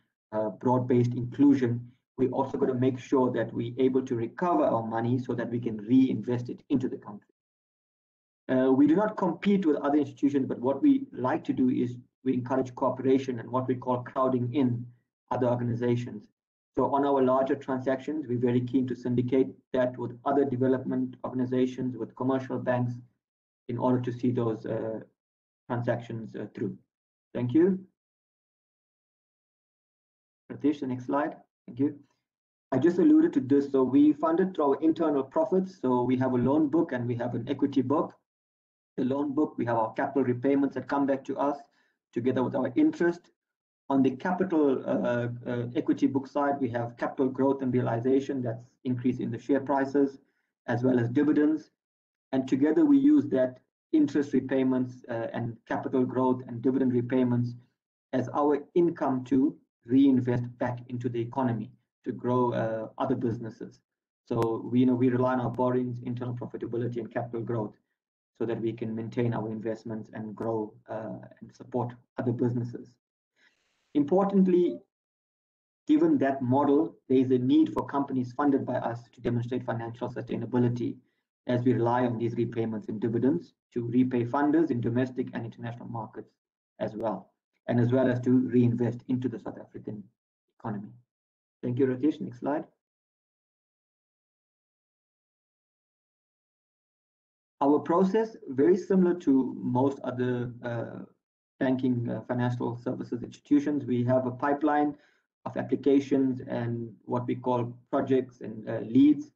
broad-based inclusion, we also got to make sure that we're able to recover our money so that we can reinvest it into the country. We do not compete with other institutions, but what we like to do is we encourage cooperation and what we call crowding in other organizations. So on our larger transactions, we're very keen to syndicate that with other development organizations, with commercial banks, in order to see those transactions through. Thank you. Pratish, the next slide. Thank you. I just alluded to this. So we funded through our internal profits. So we have a loan book and we have an equity book. The loan book, we have our capital repayments that come back to us together with our interest. On the capital equity book side, we have capital growth and realization, that's increase in the share prices, as well as dividends. And together we use that interest repayments and capital growth and dividend repayments as our income to reinvest back into the economy to grow other businesses. So we rely on our borrowings, internal profitability, and capital growth so that we can maintain our investments and grow and support other businesses. Importantly, given that model, there is a need for companies funded by us to demonstrate financial sustainability as we rely on these repayments and dividends to repay funders in domestic and international markets as well, and as well as to reinvest into the South African economy. Thank you, Ratish. Next slide. Our process, very similar to most other banking financial services institutions. We have a pipeline of applications and what we call projects and leads.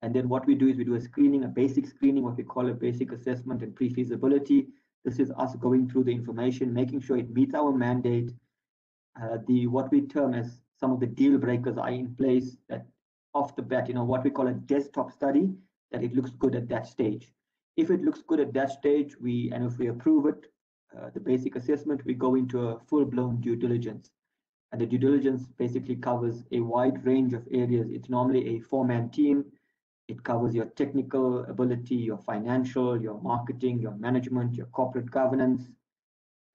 And then what we do is we do a screening, a basic screening, what we call a basic assessment and pre-feasibility. This is us going through the information, making sure it meets our mandate. What we term as some of the deal breakers are in place that off the bat, what we call a desktop study, that it looks good at that stage. If it looks good at that stage, and if we approve it, the basic assessment, we go into a full-blown due diligence. And the due diligence basically covers a wide range of areas. It's normally a four-man team. It covers your technical ability, your financial, your marketing, your management, your corporate governance.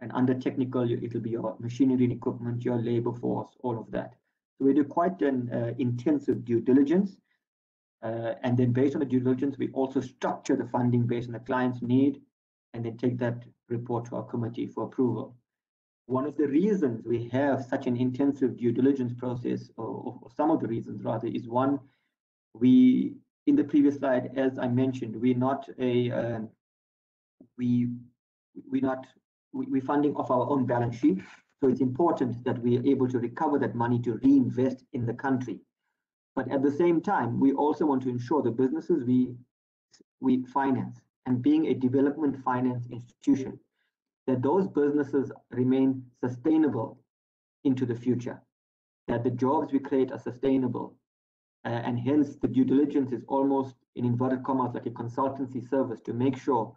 And under technical, it'll be your machinery and equipment, your labor force, all of that. So we do quite an intensive due diligence. And then based on the due diligence, we also structure the funding based on the client's need, and then take that report to our committee for approval. One of the reasons we have such an intensive due diligence process, or some of the reasons rather, is one, in the previous slide, as I mentioned, we're funding off our own balance sheet. So it's important that we are able to recover that money to reinvest in the country. But at the same time, we also want to ensure the businesses we finance, and being a development finance institution, that those businesses remain sustainable into the future, that the jobs we create are sustainable. And hence the due diligence is almost, in inverted commas, like a consultancy service to make sure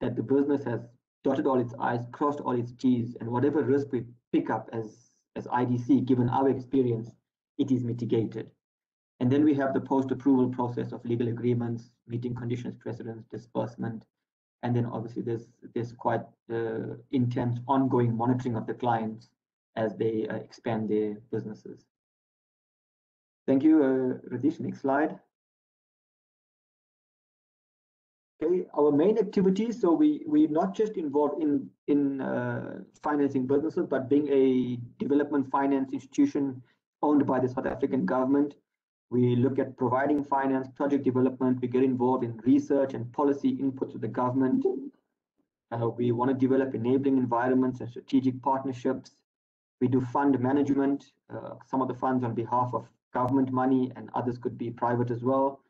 that the business has dotted all its I's, crossed all its T's, and whatever risk we pick up as IDC, given our experience, it is mitigated. And then we have the post-approval process of legal agreements, meeting conditions, precedents, disbursement. And then obviously there's quite intense ongoing monitoring of the clients as they expand their businesses. Thank you, Ratish. Next slide. Okay, our main activities. So we're not just involved in financing businesses, but being a development finance institution owned by the South African government. We look at providing finance, project development. We get involved in research and policy input to the government. We want to develop enabling environments and strategic partnerships. We do fund management, some of the funds on behalf of government money, and others could be private as well.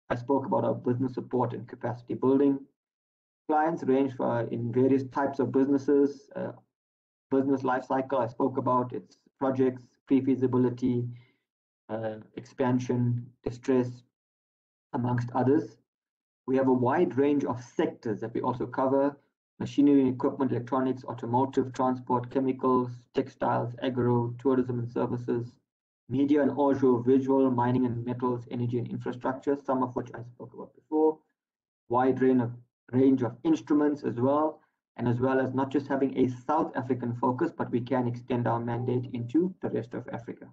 I spoke about our business support and capacity building. Clients range in various types of businesses. Business life cycle, I spoke about its projects, pre-feasibility, expansion, distress, amongst others. We have a wide range of sectors that we also cover: machinery and equipment, electronics, automotive, transport, chemicals, textiles, agro, tourism and services, media and audio, visual, mining and metals, energy and infrastructure, some of which I spoke about before, wide range of instruments as well as not just having a South African focus, but we can extend our mandate into the rest of Africa.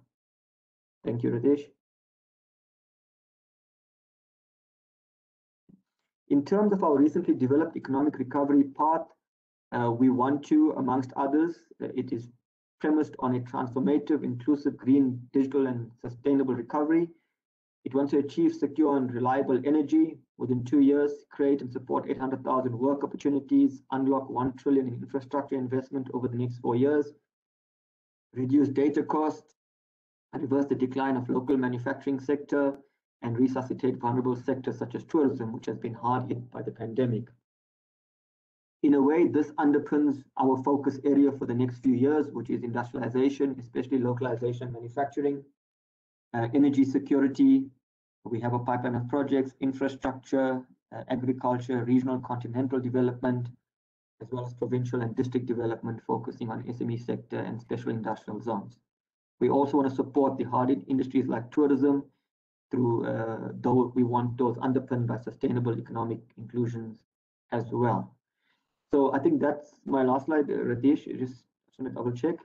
Thank you, Ritesh. In terms of our recently developed economic recovery path, we want to, amongst others, it is premised on a transformative, inclusive, green, digital, and sustainable recovery. It wants to achieve secure and reliable energy within 2 years, create and support 800,000 work opportunities, unlock 1 trillion in infrastructure investment over the next 4 years, reduce data costs, reverse the decline of local manufacturing sector, and resuscitate vulnerable sectors such as tourism, which has been hard hit by the pandemic. In a way, this underpins our focus area for the next few years, which is industrialization, especially localization, manufacturing, energy security. We have a pipeline of projects, infrastructure, agriculture, regional continental development, as well as provincial and district development, focusing on SME sector and special industrial zones. We also want to support the hard-hit industries like tourism through, though we want those underpinned by sustainable economic inclusions as well. So I think that's my last slide, Ritesh. Just want to double check.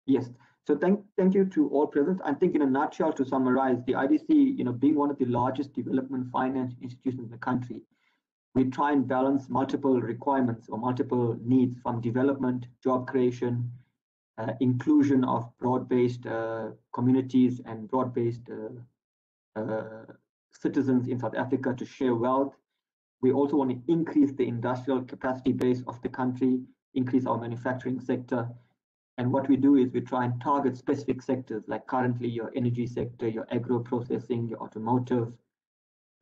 Yes. So thank you to all present. I think in a nutshell, to summarize, the IDC, being one of the largest development finance institutions in the country, we try and balance multiple requirements or multiple needs from development, job creation, inclusion of broad-based communities and broad-based citizens in South Africa to share wealth. We also want to increase the industrial capacity base of the country, increase our manufacturing sector. And what we do is we try and target specific sectors, like currently your energy sector, your agro processing, your automotive,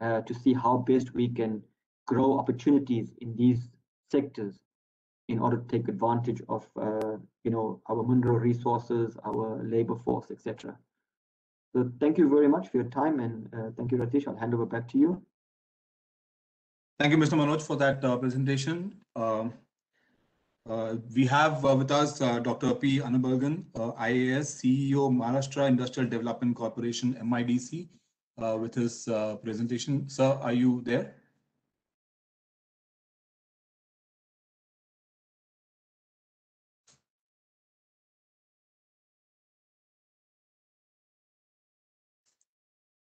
to see how best we can grow opportunities in these sectors in order to take advantage of our mineral resources, our labor force, etc. So thank you very much for your time, and thank you, Ritesh. I'll hand over back to you. Thank you, Mr. Manoj, for that presentation. We have with us Dr. P. Anbalagan, IAS, CEO, Maharashtra Industrial Development Corporation, MIDC, with his presentation. Sir, are you there?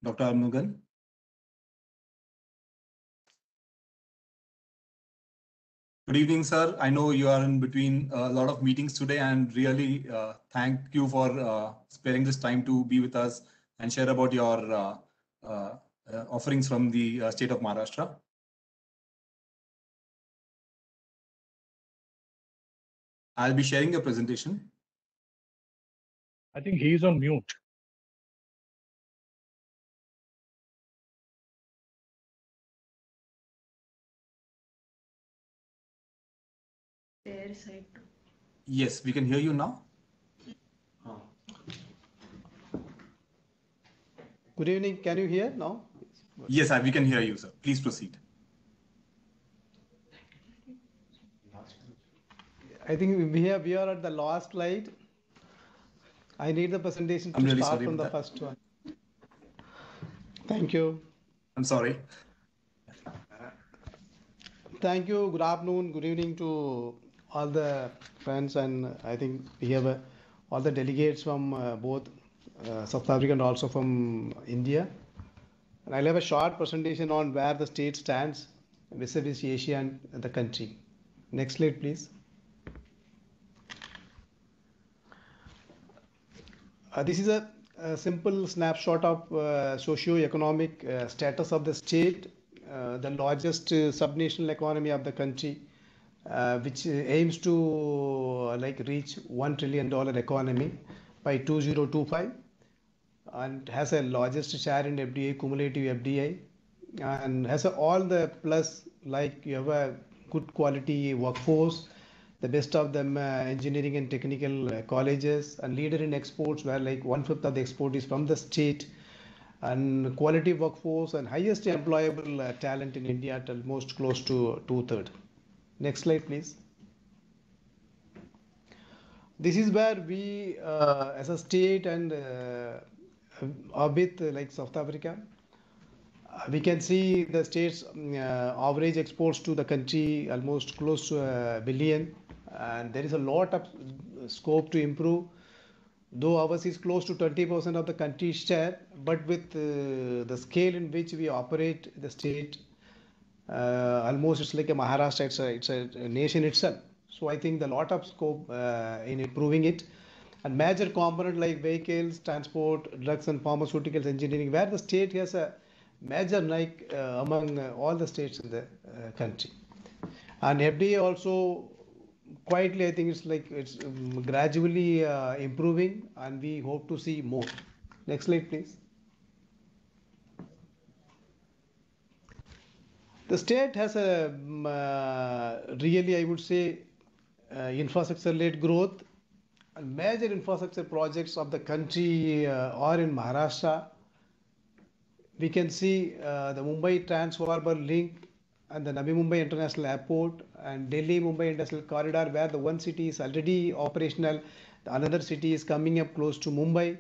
Dr. Anbalagan? Good evening, sir. I know you are in between a lot of meetings today, and really thank you for sparing this time to be with us and share about your offerings from the state of Maharashtra. I'll be sharing your presentation. I think he is on mute. Yes, we can hear you now. Good evening. Can you hear now? Yes, we can hear you, sir. Please proceed. I think we are at the last slide. I need the presentation to really start from the first one. Thank you. I'm sorry. Thank you. Good afternoon. Good evening to all the friends, and I think we have all the delegates from both South Africa and also from India. And I'll have a short presentation on where the state stands vis-a-vis Asia and the country. Next slide, please. This is a simple snapshot of socio-economic status of the state, the largest subnational economy of the country, which aims to reach $1 trillion economy by 2025, and has a largest share in FDI, cumulative FDI, and has all the plus, like you have a good quality workforce, the best of them engineering and technical colleges, and leader in exports, where like 1/5 of the export is from the state, and quality workforce and highest employable talent in India at almost close to 2/3. Next slide, please. This is where we, as a state and with like South Africa, we can see the state's average exports to the country almost close to $1 billion, and there is a lot of scope to improve. Though ours is close to 20% of the country's share, but with the scale in which we operate the state, almost it's like a Maharashtra, it's a nation itself. So I think the lot of scope in improving it. And major component like vehicles, transport, drugs and pharmaceuticals, engineering, where the state has a major like among all the states in the country. And FDA also quietly, I think it's gradually improving, and we hope to see more. Next slide, please. The state has a really, I would say, infrastructure-led growth. And major infrastructure projects of the country are in Maharashtra. We can see the Mumbai Trans-Harbour Link and the Navi Mumbai International Airport and Delhi Mumbai Industrial Corridor, where the one city is already operational, the another city is coming up close to Mumbai.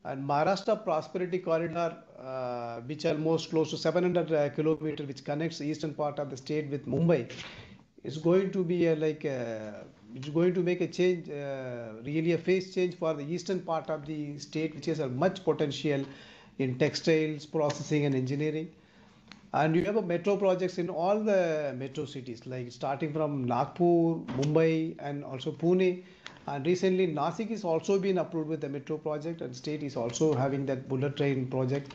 And Maharashtra Prosperity Corridor, which almost close to 700 kilometers, which connects the eastern part of the state with Mumbai, is going to be it's going to make a change, really a phase change for the eastern part of the state, which has a much potential in textiles, processing and engineering. And you have a metro projects in all the metro cities, like starting from Nagpur, Mumbai and also Pune. And recently Nasik is also been approved with the metro project, and state is also having that bullet train project.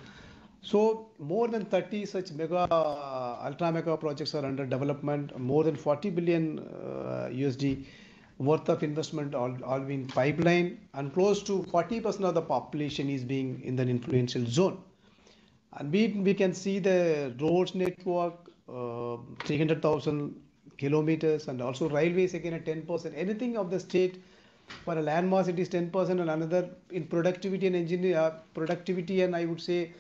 So more than 30 such mega, ultra mega projects are under development. More than 40 billion USD worth of investment all being pipeline, and close to 40% of the population is being in the influential zone. And we can see the roads network, 300,000 kilometers, and also railways again at 10%. Anything of the state for a landmass it is 10%, and another in productivity and engineering, productivity and I would say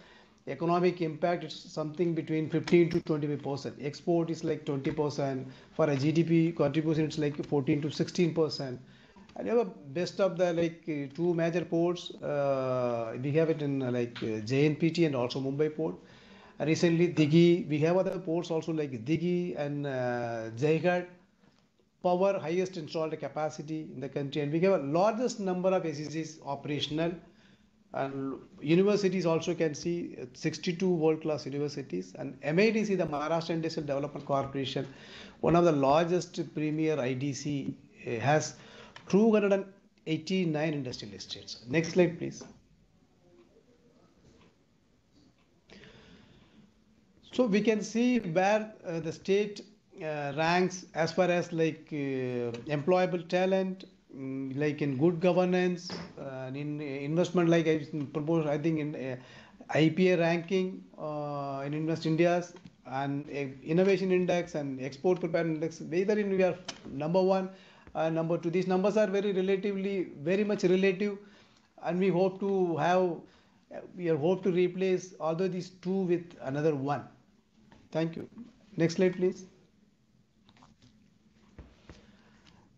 economic impact, it's something between 15 to 25%. Export is like 20%. For a GDP contribution, it's like 14 to 16%. And you have a best of the like two major ports. We have it in like JNPT and also Mumbai port. Recently, Dighi. We have other ports also like Dighi and Jaigarh. Power highest installed capacity in the country, and we have a largest number of SEZs operational. And universities also can see 62 world-class universities, and MIDC, the Maharashtra Industrial Development Corporation, one of the largest premier IDC, has 289 industrial estates. Next slide, please. So we can see where the state ranks as far as like employable talent, like in good governance, in investment, like I proposed, I think in IPA ranking in Invest India's and innovation index and export preparedness index, whether in we are number one, number two. These numbers are very much relative, and we hope to replace although these two with another one. Thank you. Next slide, please.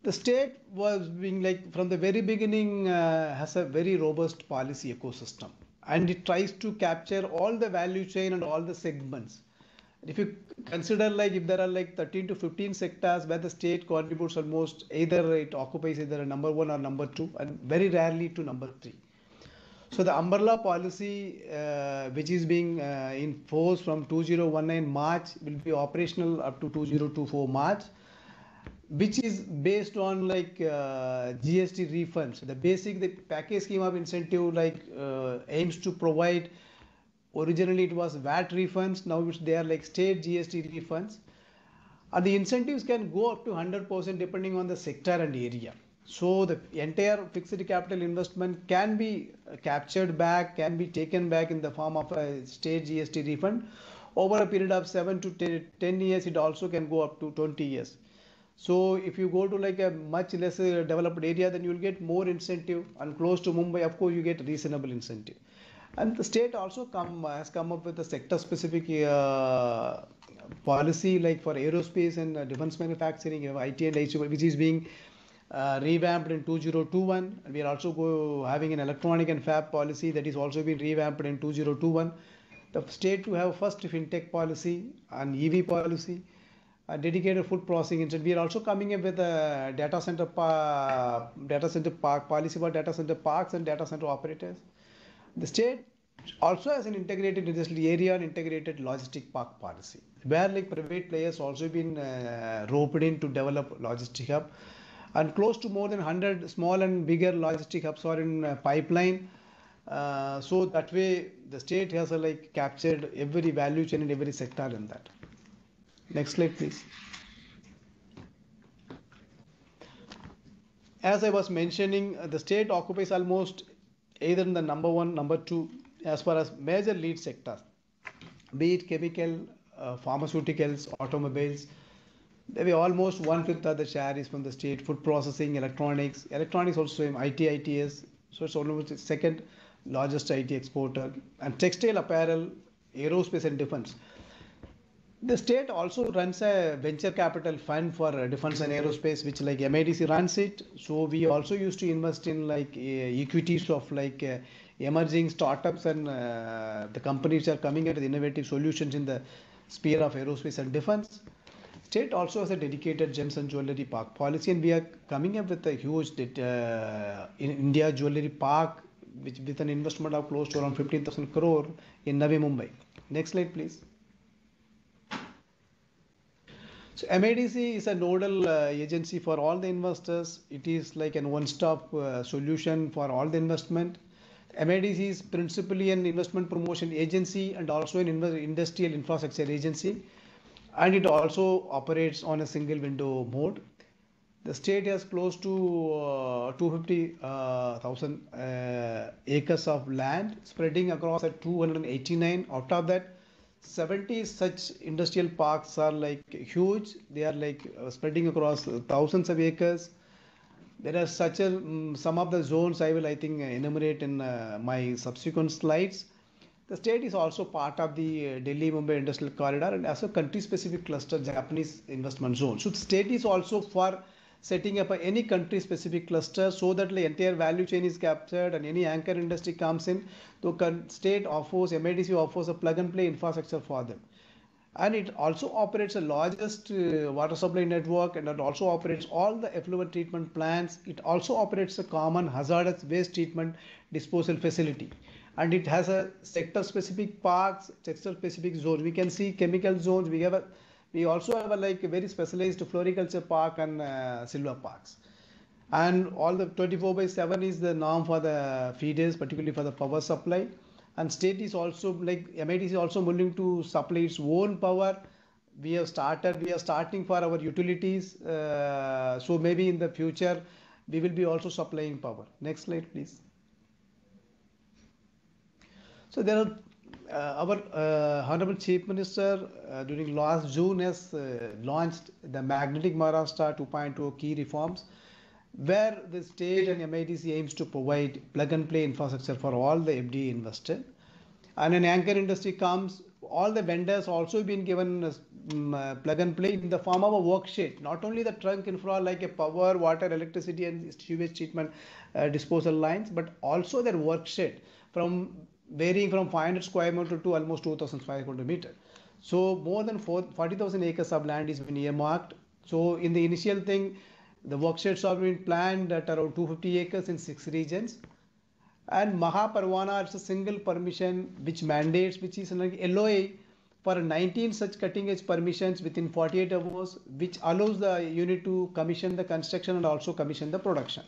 The state was being like from the very beginning has a very robust policy ecosystem, and it tries to capture all the value chain and all the segments. If you consider like if there are like 13 to 15 sectors where the state contributes almost either it occupies either a number one or number two, and very rarely to number three. So the umbrella policy which is being enforced from 2019 March will be operational up to 2024 March, which is based on like GST refunds. The package scheme of incentive like aims to provide, originally it was VAT refunds, now they are like state GST refunds. And the incentives can go up to 100% depending on the sector and area. So the entire fixed capital investment can be captured back, can be taken back in the form of a state GST refund. Over a period of 7 to 10 years, it also can go up to 20 years. So if you go to like a much less developed area, then you will get more incentive, and close to Mumbai, of course, you get reasonable incentive. And the state also has come up with a sector specific policy, like for aerospace and defense manufacturing, IT and HO, which is being revamped in 2021. We are also having an electronic and fab policy that is also been revamped in 2021. The state to have first fintech policy and EV policy, a dedicated food processing instead. We are also coming up with a data center park policy for data center parks and data center operators. The state also has an integrated industrial area and integrated logistic park policy, where like private players also been roped in to develop logistic hub, and close to more than 100 small and bigger logistic hubs are in pipeline. So that way the state has like captured every value chain in every sector in that. Next slide, please. As I was mentioning, the state occupies almost either in the number 1, number 2 as far as major lead sectors, be it chemical, pharmaceuticals, automobiles. Maybe almost 1/5 of the share is from the state. Food processing, electronics also IT, ITS. So it's almost the second largest IT exporter, and textile, apparel, aerospace and defense. The state also runs a venture capital fund for defense and aerospace, which like MIDC runs it. So we also used to invest in like equities of like emerging startups and the companies are coming at innovative solutions in the sphere of aerospace and defense. State also has a dedicated gems and jewelry park policy, and we are coming up with a huge India jewelry park, which with an investment of close to around 15,000 crore in Navi Mumbai. Next slide, please. So MIDC is a nodal agency for all the investors. It is like an one-stop solution for all the investment. MIDC is principally an investment promotion agency and also an industrial infrastructure agency, and it also operates on a single window mode. The state has close to 250,000 acres of land spreading across 289. Out of that, 70 such industrial parks are like huge. They are like spreading across thousands of acres. There are such some of the zones I think enumerate in my subsequent slides. The state is also part of the Delhi-Mumbai Industrial Corridor and also country-specific cluster Japanese investment zone. So the state is also for setting up any country-specific cluster so that the entire value chain is captured and any anchor industry comes in. The state offers, MIDC offers a plug-and-play infrastructure for them. And it also operates the largest water supply network, and it also operates all the effluent treatment plants. It also operates a common hazardous waste treatment disposal facility. And it has a sector-specific parks, sector-specific zones. We can see chemical zones. We also have a very specialized floriculture park and silver parks. And all the 24/7 is the norm for the feeders, particularly for the power supply. And state is also MIDC is also willing to supply its own power. We are starting for our utilities. So maybe in the future, we will be also supplying power. Next slide, please. So there are our Honorable Chief Minister during last June has launched the Magnetic Maharashtra 2.0 key reforms, where the state and MIDC aims to provide plug-and-play infrastructure for all the FDI investor. And an anchor industry comes, all the vendors also been given plug-and-play in the form of a workshed. Not only the trunk infra like a power, water, electricity and sewage treatment disposal lines, but also their workshed varying from 500 square meter to almost 2,500 meters. So more than 40,000 acres of land is been earmarked. So in the initial thing, the worksheds have been planned at around 250 acres in 6 regions. And Mahaparwana is a single permission which mandates, which is like LOA for 19 such cutting edge permissions within 48 hours, which allows the unit to commission the construction and also commission the production.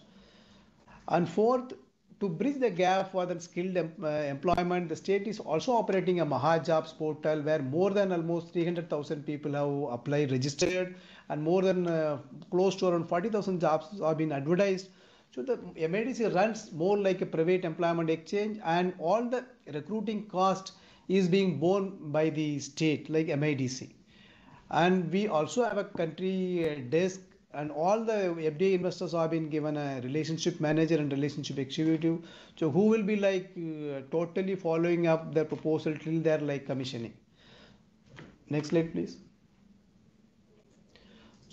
And fourth, to bridge the gap for the skilled employment, the state is also operating a Mahajobs portal where more than almost 300,000 people have applied, registered, and more than close to around 40,000 jobs have been advertised. So the MIDC runs more like a private employment exchange, and all the recruiting cost is being borne by the state like MIDC. And we also have a country desk, and all the FDI investors have been given a relationship manager and relationship executive, so who will be totally following up the proposal till they're commissioning. Next slide, please.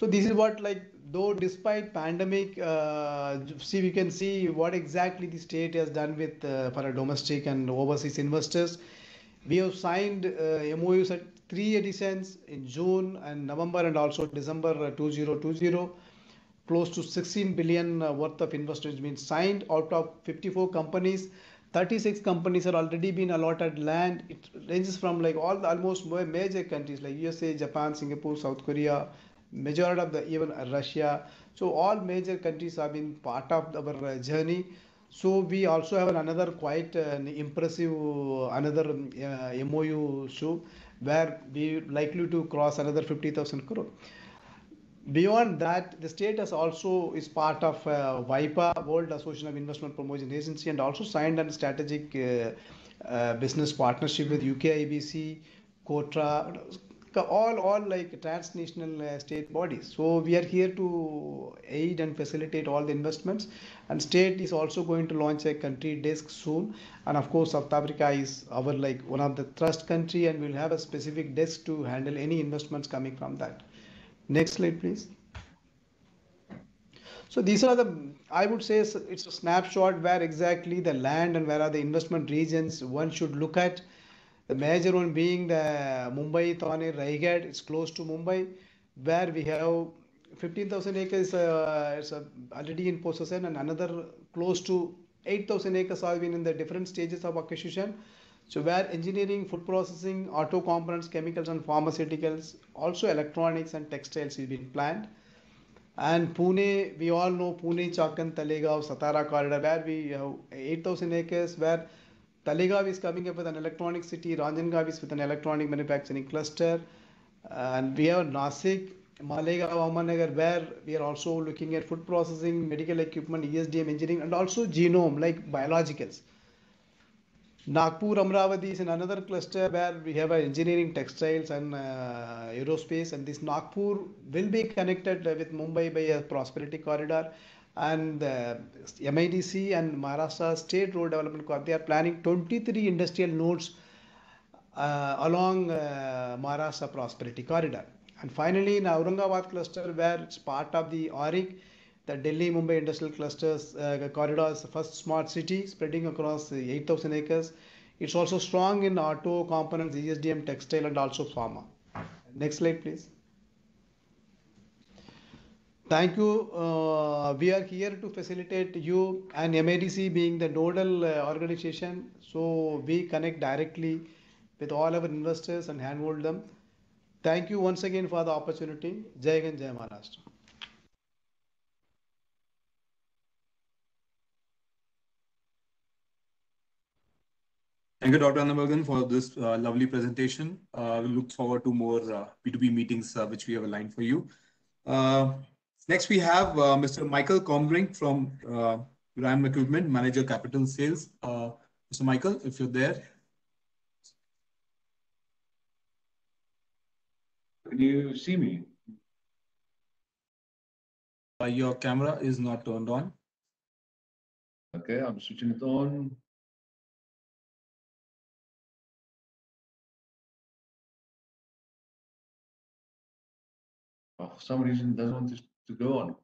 So this is what, like, though despite pandemic, see, we can see what exactly the state has done with for our domestic and overseas investors. We have signed MOUs at 3 editions in June and November and also December 2020. Close to 16 billion worth of investments been signed. Out of 54 companies, 36 companies are already been allotted land. It ranges from like all the almost major countries like USA, Japan, Singapore, South Korea, majority of the even Russia. So all major countries have been part of our journey. So we also have another quite impressive another MOU show where we likely to cross another 50,000 crore. Beyond that, the state has also is part of WIPA, World Association of Investment Promotion Agency, and also signed a strategic business partnership with UKIBC, Kotra, all like transnational state bodies. So we are here to aid and facilitate all the investments, and state is also going to launch a country desk soon. And of course, South Africa is our like one of the trust country, and we'll have a specific desk to handle any investments coming from that. Next slide, please. So these are the, I would say it's a snapshot where exactly the land and where are the investment regions one should look at. The major one being the Mumbai, Thane, Raigad. It's close to Mumbai, where we have 15,000 acres already in possession, and another close to 8,000 acres have been in the different stages of acquisition. So where engineering, food processing, auto components, chemicals and pharmaceuticals, also electronics and textiles is being planned. And Pune, we all know Pune, Chakan, Talegaon, Satara corridor, where we have 8,000 acres, where Talegaon is coming up with an electronic city, Ranjangaon is with an electronic manufacturing cluster, and we have Nasik, Malegaon, Amanagar, where we are also looking at food processing, medical equipment, ESDM engineering, and also genome like biologicals. Nagpur, Amravati is in another cluster where we have engineering, textiles and aerospace, and this Nagpur will be connected with Mumbai by a prosperity corridor, and MIDC and Maharashtra State Road Development Corp, they are planning 23 industrial nodes along Maharashtra prosperity corridor. And finally in Aurangabad cluster, where it's part of the AURIC, the Delhi Mumbai industrial clusters corridor is the first smart city spreading across 8,000 acres. It's also strong in auto components, ESDM, textile and also pharma. Next slide, please. Thank you. We are here to facilitate you, and MIDC being the nodal organization. So we connect directly with all our investors and handhold them. Thank you once again for the opportunity. Jai Hind, Jai Maharashtra. Thank you, Dr. Anbalagan, for this lovely presentation. We look forward to more B2B meetings which we have aligned for you. Next, we have Mr. Michael Combrink from RAM Equipment, Manager Capital Sales. Mr. Michael, if you're there. Can you see me? Your camera is not turned on. Okay, I'm switching it on. Oh, for some reason, it doesn't want to go on.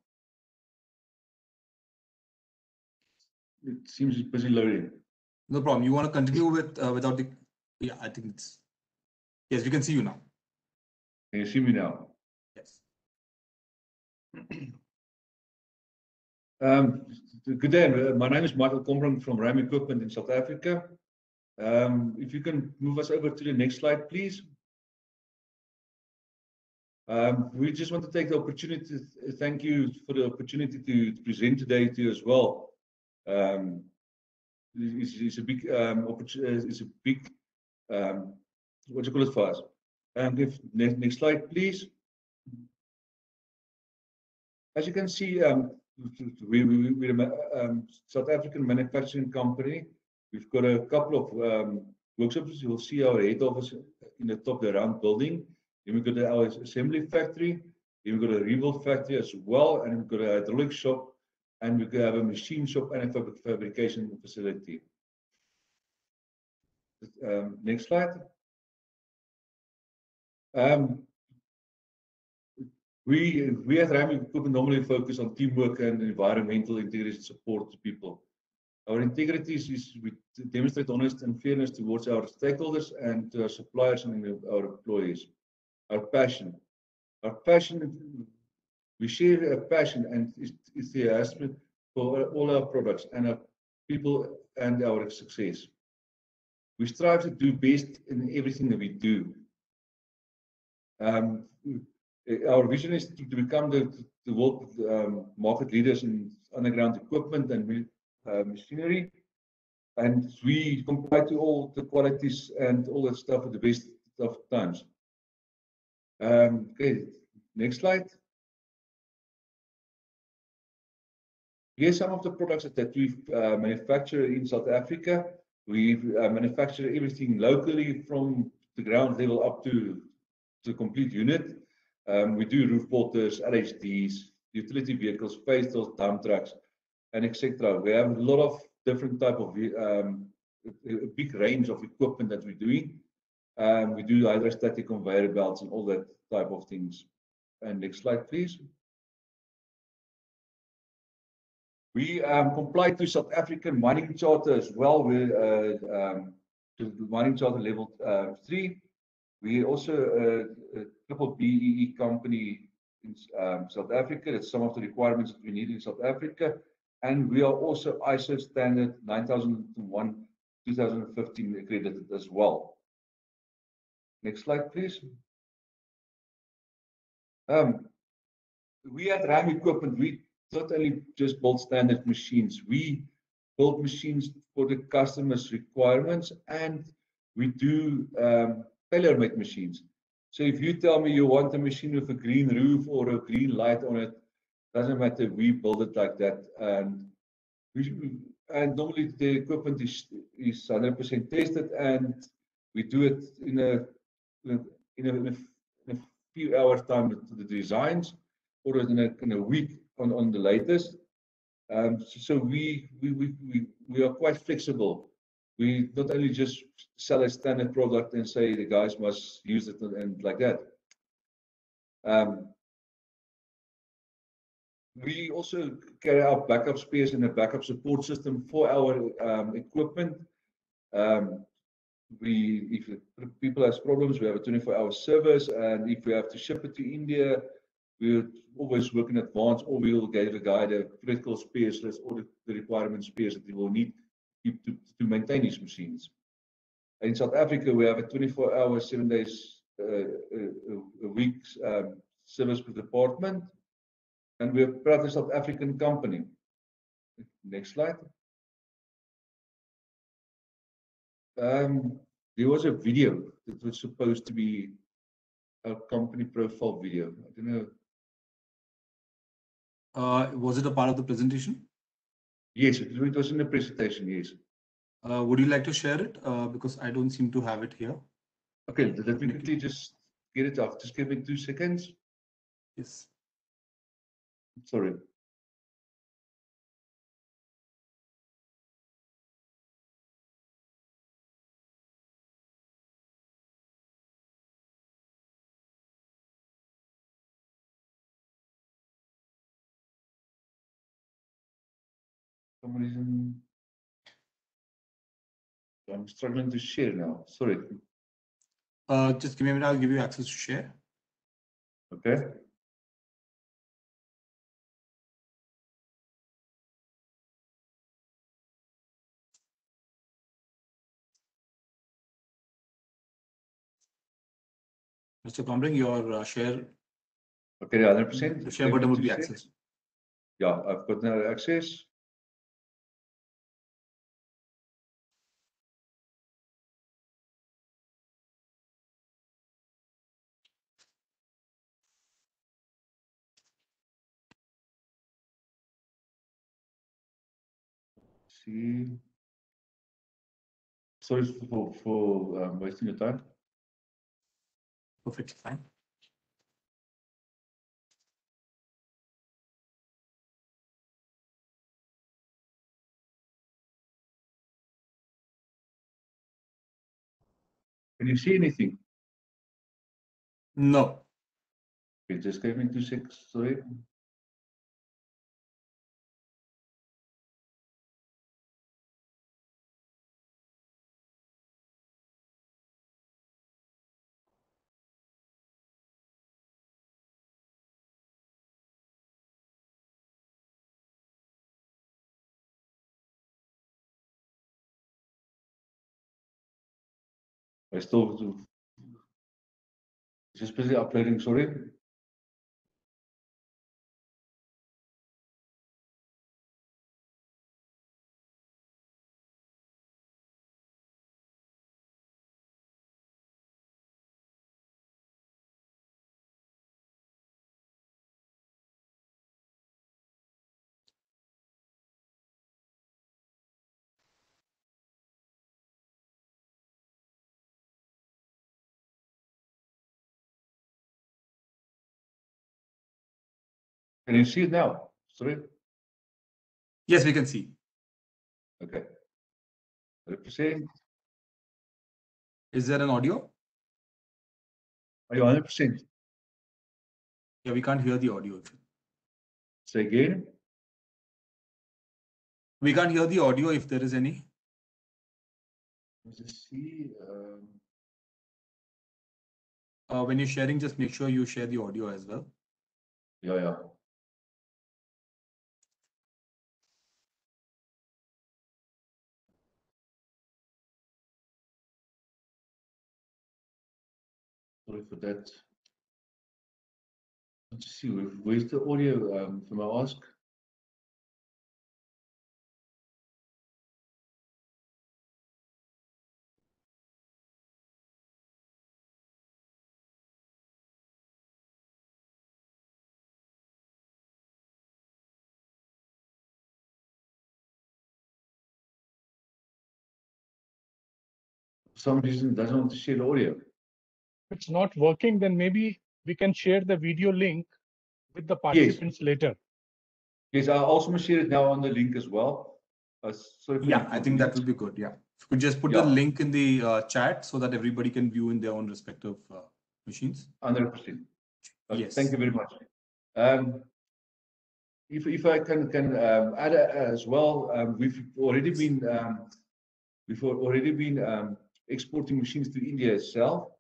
It seems it's busy loading. No problem. You want to continue with without the? Yeah, I think it's. Yes, we can see you now. Can you see me now? Yes. Good day. My name is Michael Combrink from RAM Equipment in South Africa. If you can move us over to the next slide, please. We just want to take the opportunity to thank you for the opportunity to present today to you as well. It's a big opportunity. It's a big what do you call it for us? If next slide, please. As you can see, we're a South African manufacturing company. We've got a couple of workshops. You'll see our head office in the top, the round building. Then we've got our assembly factory. Then we've got a rebuild factory as well, and we've got a hydraulic shop, and we have a machine shop and a fabrication facility. Next slide. We at Ram Equipment normally focus on teamwork and environmental integrity support to people. Our integrity is we demonstrate honest and fairness towards our stakeholders and to our suppliers and our employees. Our passion, we share a passion and enthusiasm for all our products and our people and our success. We strive to do best in everything that we do. Our vision is to become the world market leaders in underground equipment and machinery, and we comply to all the qualities and all that stuff at the best of times. Okay, next slide. Here's some of the products that we manufacture in South Africa. We manufacture everything locally from the ground level up to the complete unit. We do roof bolters, RHDs, utility vehicles, pedestals, dump trucks, and etc. We have a lot of different type of a big range of equipment that we're doing. We do hydrostatic conveyor belts and all that type of things. And next slide, please. We comply to South African mining charter as well. We to the mining charter level 3. We also a triple BEE company in South Africa. That's some of the requirements that we need in South Africa. And we are also ISO standard 9001 2015 accredited as well. Next slide, please. We at Ram Equipment, we not only just build standard machines, we build machines for the customer's requirements, and we do tailor-made machines. So if you tell me you want a machine with a green roof or a green light on it, doesn't matter, we build it like that. And normally the equipment is 100% tested, and we do it in a few hours time to the designs, or in a week on the latest. So we are quite flexible. We not only just sell a standard product and say the guys must use it and like that. We also carry out backup spares and a backup support system for our equipment. If people have problems, we have a 24-hour service, and if we have to ship it to India, we'll always work in advance, or we will give a guy the critical spares list or the requirement spares that he will need to maintain his machines. In South Africa, we have a 24-hour, 7 days a week service department, and we're a proud South African company. Next slide. There was a video that was supposed to be a company profile video. I don't know. Was it a part of the presentation? Yes, it was in the presentation, yes. Would you like to share it? Because I don't seem to have it here. Okay, let me quickly just get it off. Just give me 2 seconds. Yes. Sorry. For some reason, I'm struggling to share now. Sorry. Just give me a minute. I'll give you access to share. Okay. Mr. Combrink, your share. Okay, 100%. The share button would be accessed. Yeah, I've got now access. See. Sorry for wasting your time. Perfect, fine. Can you see anything? No. Just give me 2 seconds, sorry. I still just busy uploading, sorry. Can you see it now? Sorry. Yes, we can see. Okay. 100%. Is there an audio? Are you 100%? Yeah, we can't hear the audio. Say again. We can't hear the audio if there is any. Let's just see. When you're sharing, just make sure you share the audio as well. Yeah. Sorry for that. Let's see, where's the audio from my ask? For some reason, it doesn't want to share the audio. If it's not working, then maybe we can share the video link with the participants later. Yes, I'll also share it now on the link as well. Yeah, I think that will be good. Yeah. If you could just put the link in the chat so that everybody can view in their own respective machines. 100%. Yes. Thank you very much. If I can add as well, we've already been exporting machines to India itself.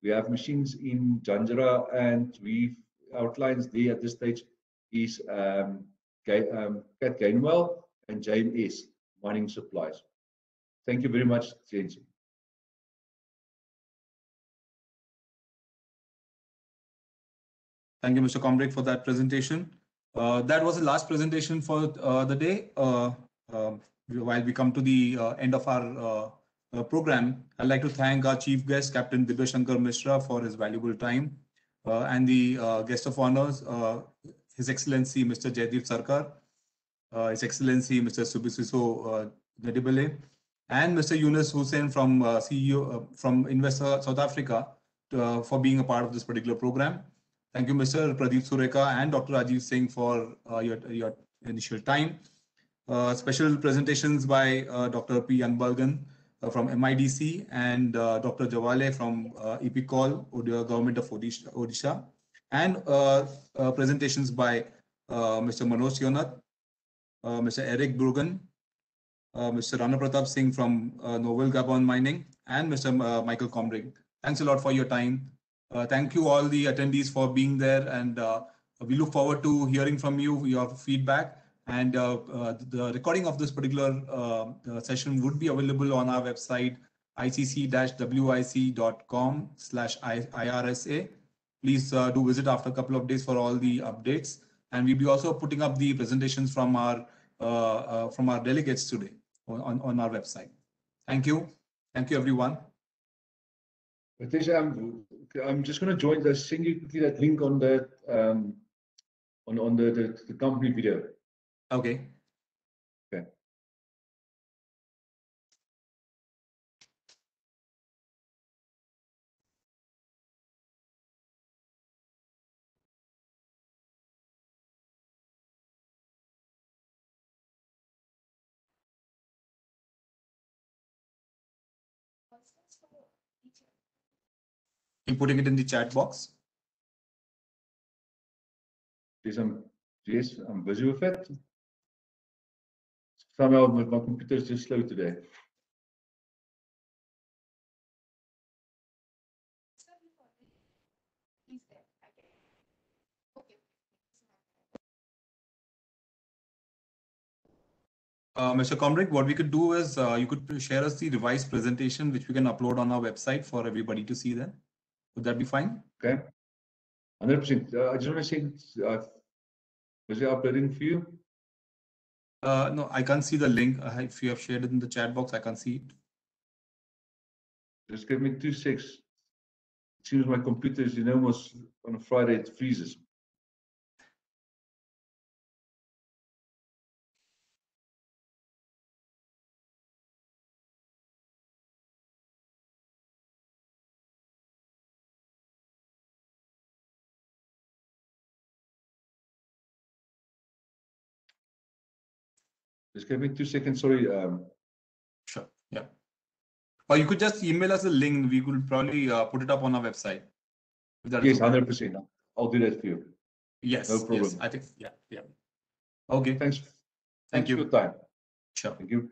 We have machines in Janjara, and our clients there at this stage is Capt Gainwell and JMS Mining Supplies. Thank you very much, James. Thank you, Mr. Combrink, for that presentation. That was the last presentation for the day. While we come to the end of our program, I'd like to thank our chief guest, Captain Dibya Shankar Mishra, for his valuable time, and the guest of honors, His Excellency Mr. Jaideep Sarkar, His Excellency Mr. Sibusiso Ndebele, and Mr. Yunus Hoosen from CEO from Investor South Africa for being a part of this particular program. Thank you, Mr. Pradeep Sureka and Dr. Rajiv Singh for your initial time. Special presentations by Dr. P. Anbalagan from MIDC and Dr. Jawale from IPICOL, Government of Odisha, and presentations by Mr. Manoj Seonath, Mr. Eric Bruggeman, Mr. Rana Pratap Singh from Novel Gabon Mining, and Mr. Michael Combrink. Thanks a lot for your time. Thank you all the attendees for being there, and we look forward to hearing from you, your feedback, and the recording of this particular session would be available on our website icc-wic.com/irsa. Please do visit after a couple of days for all the updates, and we'll be also putting up the presentations from our delegates today on our website. Thank you everyone. I'm just going to join the send you quickly that link on the on the company video. Okay. Okay. You putting it in the chat box? Yes, I'm busy with it. Somehow my computer is just slow today. Mr. Combrink, what we could do is you could share us the revised presentation, which we can upload on our website for everybody to see then. Would that be fine? Okay. 100%. I just want to say, was it uploading for you? No, I can't see the link. If you have shared it in the chat box, I can't see it. Just give me 2 seconds. It seems my computer is, almost on a Friday, it freezes. Just give me 2 seconds. Sorry. Sure. Yeah. Or you could just email us a link. We could probably put it up on our website. Yes, 100%. I'll do that for you. Yes. No problem. Yes, I think. Yeah. Yeah. Okay. Thanks. Thank you for your time. Sure. Thank you.